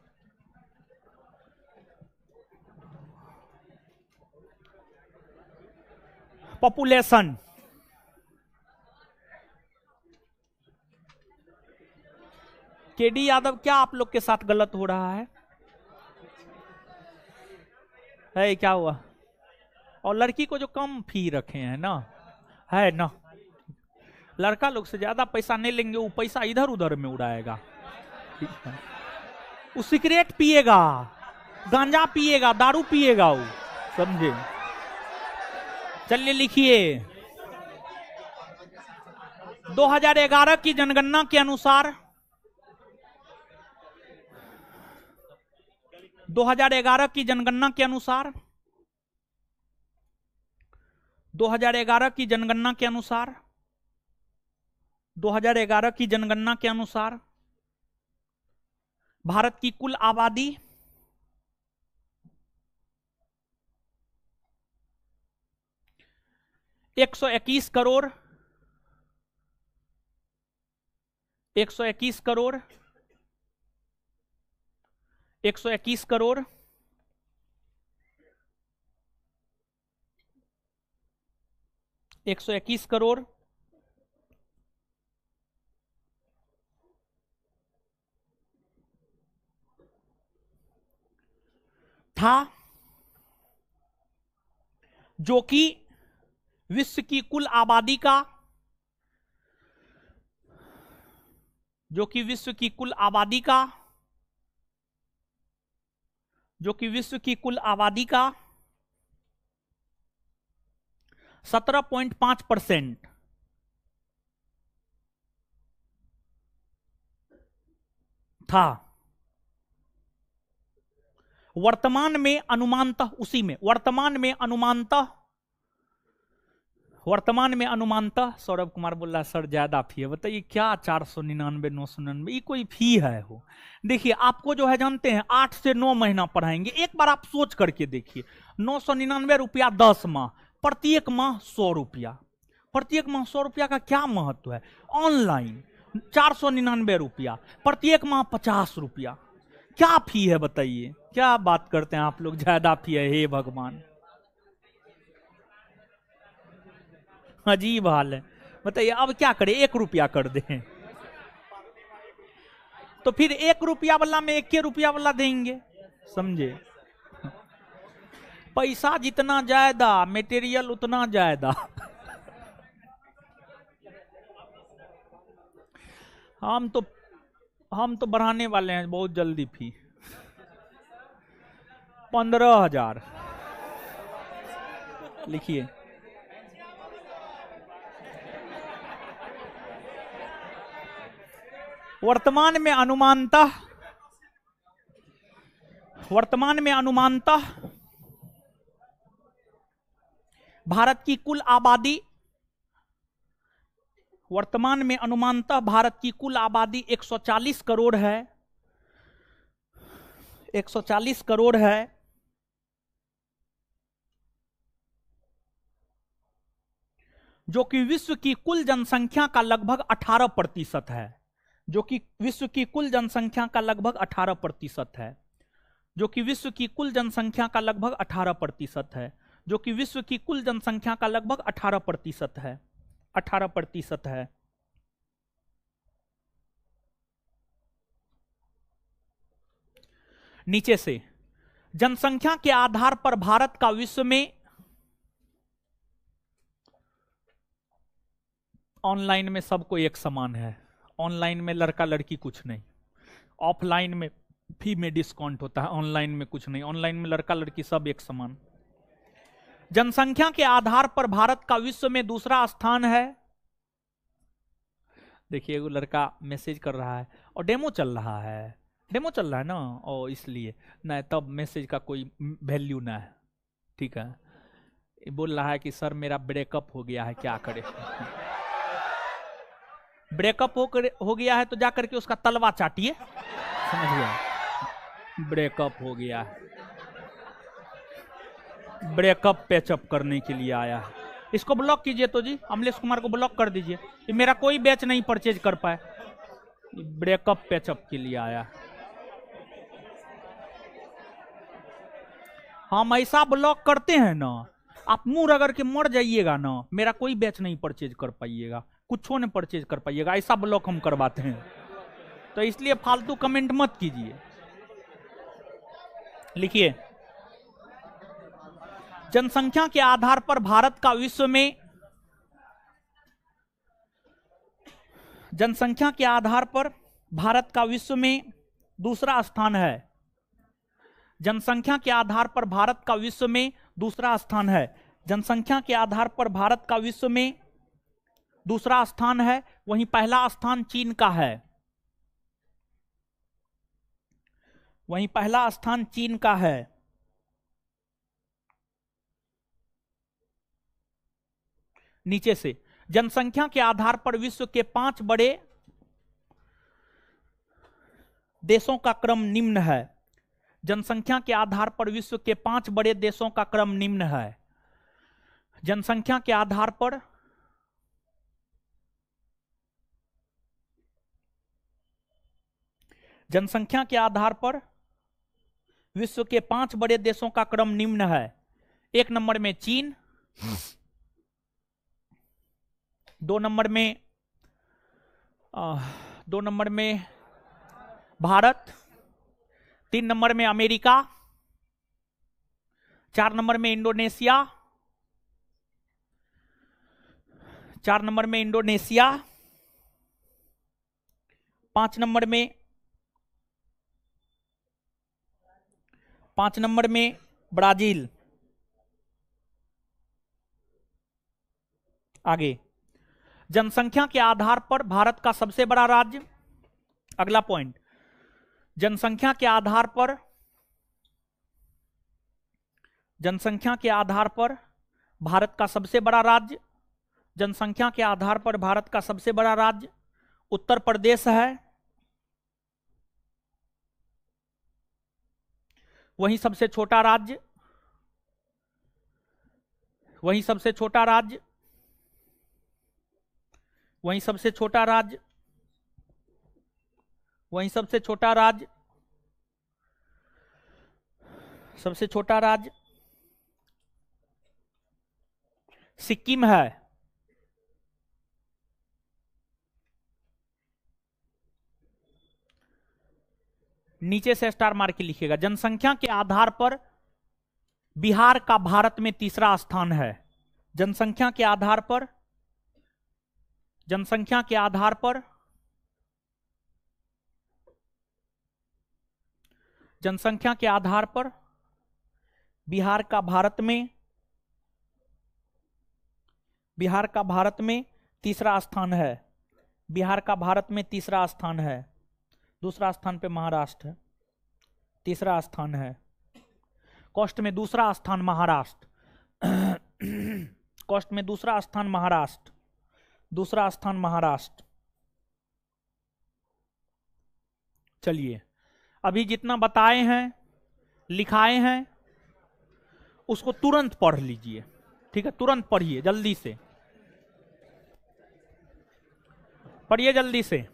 पॉपुलेशन, केडी यादव क्या आप लोग के साथ गलत हो रहा है? क्या हुआ? और लड़की को जो कम फी रखे हैं ना, है ना, लड़का लोग से ज्यादा पैसा नहीं लेंगे, वो पैसा इधर उधर में उड़ाएगा, वो सिगरेट पिएगा, गांजा पिएगा, दारू पिएगा, वो समझे। चलिए लिखिए 2011 की जनगणना के अनुसार 2011 की जनगणना के अनुसार 2011 की जनगणना के अनुसार 2011 की जनगणना के अनुसार भारत की कुल आबादी 121 करोड़ 121 करोड़ 121 करोड़ 121 करोड़ था, जो कि विश्व की कुल आबादी का, जो कि विश्व की कुल आबादी का, जो कि विश्व की कुल आबादी का 17.5% था। वर्तमान में अनुमानतः उसी में वर्तमान में अनुमानतः सौरभ कुमार बोल रहा है सर ज्यादा फी है। बताइए क्या 499 999 ये कोई फी है? हो देखिए आपको जो है जानते हैं 8 से 9 महीना पढ़ाएंगे। एक बार आप सोच करके देखिए 999 रुपया 10 माह, प्रत्येक माह 100 रुपया, प्रत्येक माह 100 रुपया का क्या महत्व है? ऑनलाइन 499 रुपया, प्रत्येक माह 50 रुपया, क्या फी है? बताइए क्या बात करते हैं आप लोग, ज्यादा फी है। हे भगवान अजीब हाल है। बताइए अब क्या करें? 1 रुपया कर दें तो फिर 1 रुपया वाला में 1 रुपया वाला देंगे, समझे? पैसा जितना ज्यादा मटेरियल उतना ज्यादा। हम तो बढ़ाने वाले हैं बहुत जल्दी फी, 15,000 लिखिए। वर्तमान में अनुमानतः भारत की कुल आबादी, वर्तमान में अनुमानतः भारत की कुल आबादी 140 करोड़ है, 140 करोड़ है। जो कि विश्व की कुल जनसंख्या का लगभग 18% है, जो कि विश्व की कुल जनसंख्या का लगभग 18% है, जो कि विश्व की कुल जनसंख्या का लगभग 18% है, जो कि विश्व की कुल जनसंख्या का लगभग 18% है, 18% है। नीचे से जनसंख्या के आधार पर भारत का विश्व में, ऑनलाइन में सबको एक समान है, ऑनलाइन में लड़का लड़की कुछ नहीं, ऑफलाइन में फी में डिस्काउंट होता है, ऑनलाइन में कुछ नहीं, ऑनलाइन में लड़का लड़की सब एक समान। जनसंख्या के आधार पर भारत का विश्व में दूसरा स्थान है। देखिए वो लड़का मैसेज कर रहा है और डेमो चल रहा है, डेमो चल रहा है ना, और इसलिए ना तब मैसेज का कोई वैल्यू ना है, ठीक है। बोल रहा है कि सर मेरा ब्रेकअप हो गया है, क्या करे? ब्रेकअप हो गया है तो जाकर के उसका तलवा चाटिए, समझ गया? ब्रेकअप हो गया है, ब्रेकअप पैचअप करने के लिए आया है। इसको ब्लॉक कीजिए तो जी, अमलेश कुमार को ब्लॉक कर दीजिए, ये मेरा कोई बैच नहीं परचेज कर पाए, ब्रेकअप पैचअप के लिए आया। हम ऐसा ब्लॉक करते हैं ना, आप मुंह रगड़ के मर जाइएगा ना, मेरा कोई बैच नहीं परचेज कर पाइएगा, कुछो नहीं परचेज कर पाइएगा, ऐसा ब्लॉक हम करवाते हैं। तो इसलिए फालतू कमेंट मत कीजिए। लिखिए जनसंख्या के आधार पर भारत का विश्व में, जनसंख्या के आधार पर भारत का विश्व में दूसरा स्थान है। जनसंख्या के आधार पर भारत का विश्व में दूसरा स्थान है। जनसंख्या के आधार पर भारत का विश्व में दूसरा स्थान है, वहीं पहला स्थान चीन का है, वहीं पहला स्थान चीन का है। नीचे से जनसंख्या के आधार पर विश्व के 5 बड़े देशों का क्रम निम्न है। जनसंख्या के आधार पर विश्व के 5 बड़े देशों का क्रम निम्न है। जनसंख्या के आधार पर जनसंख्या के आधार पर विश्व के 5 बड़े देशों का क्रम निम्न है। 1 नंबर में चीन, 2 नंबर में भारत, 3 नंबर में अमेरिका, 4 नंबर में इंडोनेशिया, 4 नंबर में इंडोनेशिया, 5 नंबर में ब्राजील। आगे जनसंख्या के आधार पर भारत का सबसे बड़ा राज्य, अगला पॉइंट, जनसंख्या के आधार पर जनसंख्या के आधार पर भारत का सबसे बड़ा राज्य, जनसंख्या के आधार पर भारत का सबसे बड़ा राज्य उत्तर प्रदेश है। वहीं सबसे छोटा राज्य, वहीं सबसे छोटा राज्य, वहीं सबसे छोटा राज्य, वहीं सबसे छोटा राज्य, सबसे छोटा राज्य सिक्किम है। नीचे से स्टार मार के लिखिएगा। जनसंख्या के आधार पर बिहार का भारत में तीसरा स्थान है। जनसंख्या के आधार पर, जनसंख्या के आधार पर, जनसंख्या के आधार पर बिहार का भारत में, बिहार का भारत में तीसरा स्थान है। बिहार का भारत में तीसरा स्थान है। दूसरा स्थान पे महाराष्ट्र है, तीसरा स्थान है। कॉस्ट में दूसरा स्थान महाराष्ट्र, कॉस्ट में दूसरा स्थान महाराष्ट्र, दूसरा स्थान महाराष्ट्र। चलिए, अभी जितना बताए हैं, लिखाए हैं, उसको तुरंत पढ़ लीजिए। ठीक है, तुरंत पढ़िए, जल्दी से पढ़िए, जल्दी से।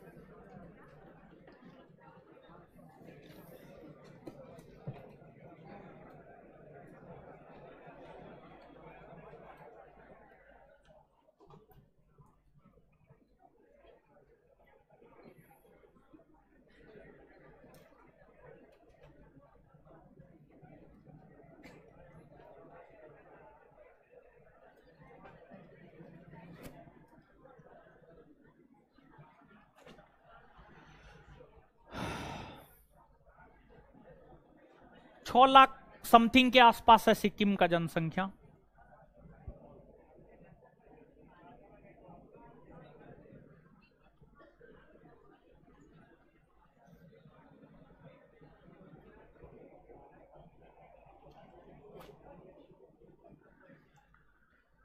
छह लाख समथिंग के आसपास है सिक्किम का जनसंख्या।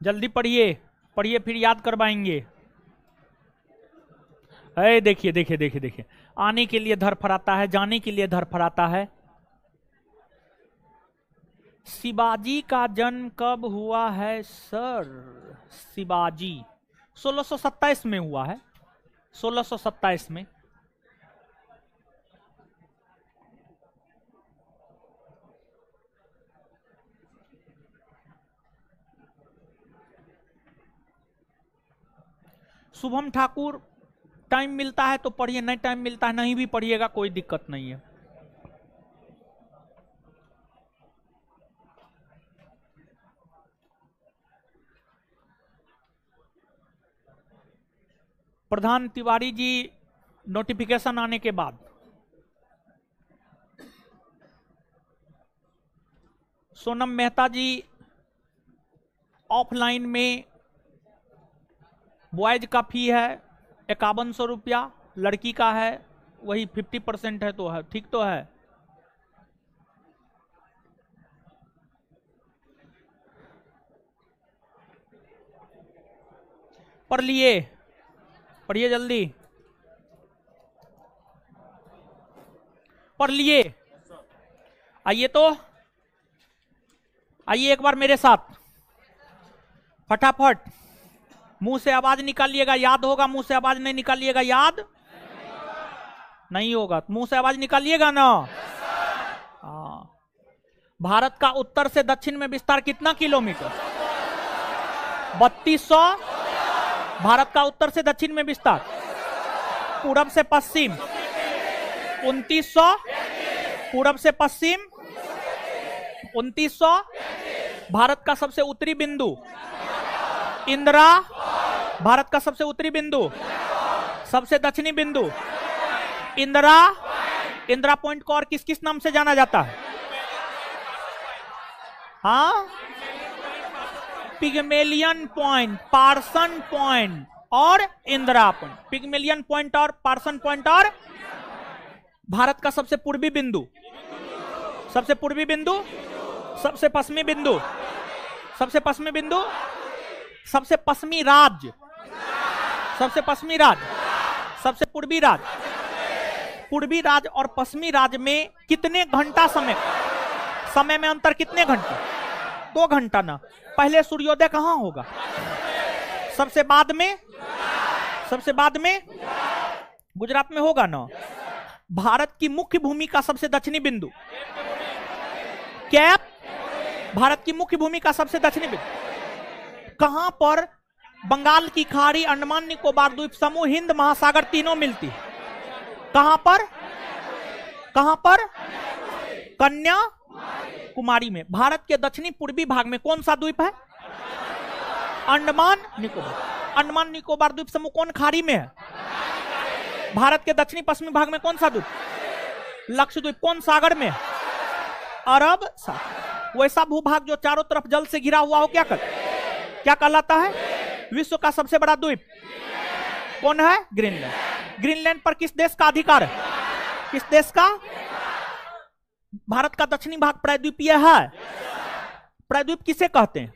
जल्दी पढ़िए, पढ़िए, फिर याद करवाएंगे। अरे देखिए देखिए देखिए देखिए, आने के लिए धड़फड़ाता है, जाने के लिए धड़फड़ाता है। शिवाजी का जन्म कब हुआ है सर? शिवाजी 1627 में हुआ है, 1627 में। शुभम ठाकुर, टाइम मिलता है तो पढ़िए, नहीं टाइम मिलता है नहीं भी पढ़िएगा, कोई दिक्कत नहीं है। प्रधान तिवारी जी, नोटिफिकेशन आने के बाद सोनम मेहता जी ऑफलाइन में बॉयज का फी है 5100 रुपया, लड़की का है वही 50% है, तो है ठीक तो है। पढ़ लिए, पढ़िए जल्दी, पढ़ लिए। आइए तो, आइए एक बार मेरे साथ फटाफट, मुंह से आवाज निकालिएगा, याद होगा। मुंह से आवाज नहीं निकालिएगा, याद नहीं होगा। मुंह से आवाज निकालिएगा ना। हाँ, भारत का उत्तर से दक्षिण में विस्तार कितना किलोमीटर? 3200। भारत का उत्तर से दक्षिण में विस्तार, पूरब से पश्चिम 2900, पूरब से पश्चिम 2900। भारत का सबसे उत्तरी बिंदु इंदिरा, भारत का सबसे उत्तरी बिंदु, सबसे दक्षिणी बिंदु इंदिरा। इंदिरा पॉइंट को और किस किस नाम से जाना जाता है? हाँ, पिग्मेलियन पॉइंट, पार्सन पॉइंट और इंदिरा पॉइंट। पिग्मेलियन पॉइंट और पार्सन पॉइंट। और भारत का सबसे पूर्वी बिंदु, सबसे पूर्वी बिंदु सबसे पश्चिमी बिंदु, सबसे पश्चिमी बिंदु, सबसे पश्चिमी राज्य, सबसे पश्चिमी राज्य, सबसे पूर्वी राज्य। पूर्वी राज्य और पश्चिमी राज्य में कितने घंटा समय में अंतर कितने घंटे? 2 घंटा ना। पहले सूर्योदय कहां होगा? सबसे बाद में, सबसे बाद में गुजरात में होगा ना। भारत की मुख्य भूमि का सबसे दक्षिणी बिंदु कैप, भारत की मुख्य भूमि का सबसे दक्षिणी बिंदु कहां पर बंगाल की खाड़ी, अंडमान निकोबार द्वीप समूह, हिंद महासागर तीनों मिलती है? कहां पर? कहां पर? कन्याकुमारी में। भारत के दक्षिणी पूर्वी भाग में कौन सा द्वीप है? अंडमान निकोबार। अंडमान निकोबार द्वीप समूह कौन खाड़ी में है? भारत के दक्षिणी पश्चिमी भाग में कौन सा द्वीप? लक्षद्वीप। कौन सागर में? अरब सागर। वैसा भूभाग जो चारों तरफ जल से घिरा हुआ हो क्या कहलाता है? विश्व का सबसे बड़ा द्वीप कौन है? ग्रीनलैंड। ग्रीनलैंड पर किस देश का अधिकार है? किस देश का? भारत का दक्षिणी भाग प्रायद्वीपीय है। प्रायद्वीप किसे कहते हैं?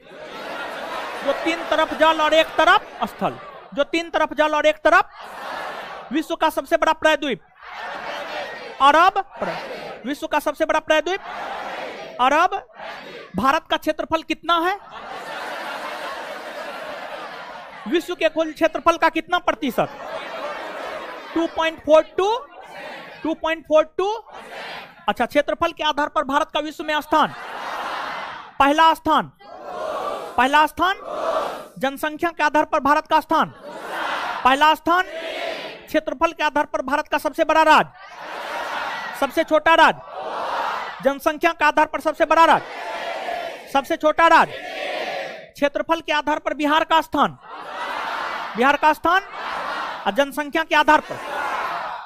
जो 3 तरफ जल और 1 तरफ स्थल, जो 3 तरफ जल और 1 तरफ। विश्व का सबसे बड़ा प्रायद्वीप अरब। विश्व का सबसे बड़ा प्रायद्वीप अरब। भारत का क्षेत्रफल कितना है? विश्व के कुल क्षेत्रफल का कितना प्रतिशत? 2.42। 2.42। अच्छा, क्षेत्रफल के आधार पर भारत का विश्व में स्थान, पहला स्थान, पहला स्थान। जनसंख्या के आधार पर भारत का स्थान, पहला स्थान। क्षेत्रफल के आधार पर भारत का सबसे बड़ा राज्य, सबसे छोटा राज्य। जनसंख्या के आधार पर सबसे बड़ा राज्य, सबसे छोटा राज्य। क्षेत्रफल के आधार पर बिहार का स्थान, बिहार का स्थान। और जनसंख्या के आधार पर,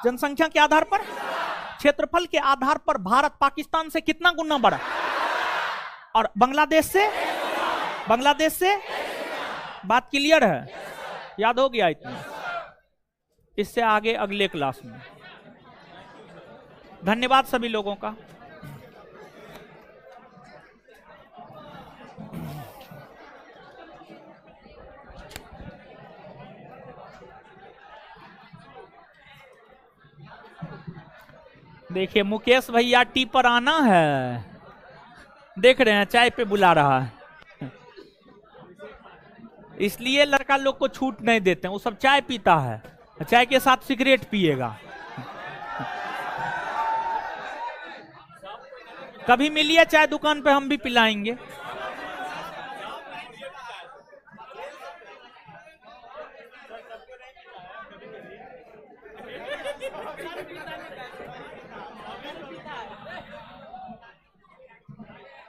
जनसंख्या के आधार पर, क्षेत्रफल के आधार पर भारत पाकिस्तान से कितना गुना बड़ा? और बांग्लादेश से, बांग्लादेश से। बात क्लियर है? याद हो गया इतना? इससे आगे अगले क्लास में। धन्यवाद सभी लोगों का। देखिए मुकेश भैया टी पर आना है, देख रहे हैं चाय पे बुला रहा है, इसलिए लड़का लोग को छूट नहीं देते हैं। वो सब चाय पीता है, चाय के साथ सिगरेट पिएगा। कभी मिलिए चाय दुकान पे, हम भी पिलाएंगे।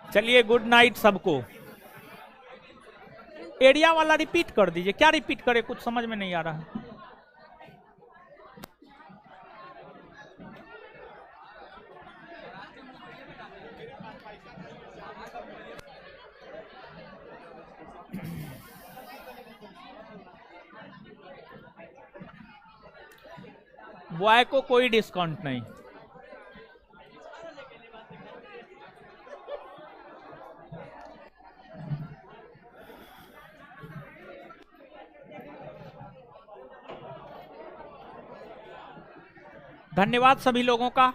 चलिए गुड नाइट सबको। एरिया वाला रिपीट कर दीजिए। क्या रिपीट करे, कुछ समझ में नहीं आ रहा है। बॉय को कोई डिस्काउंट नहीं। धन्यवाद सभी लोगों का।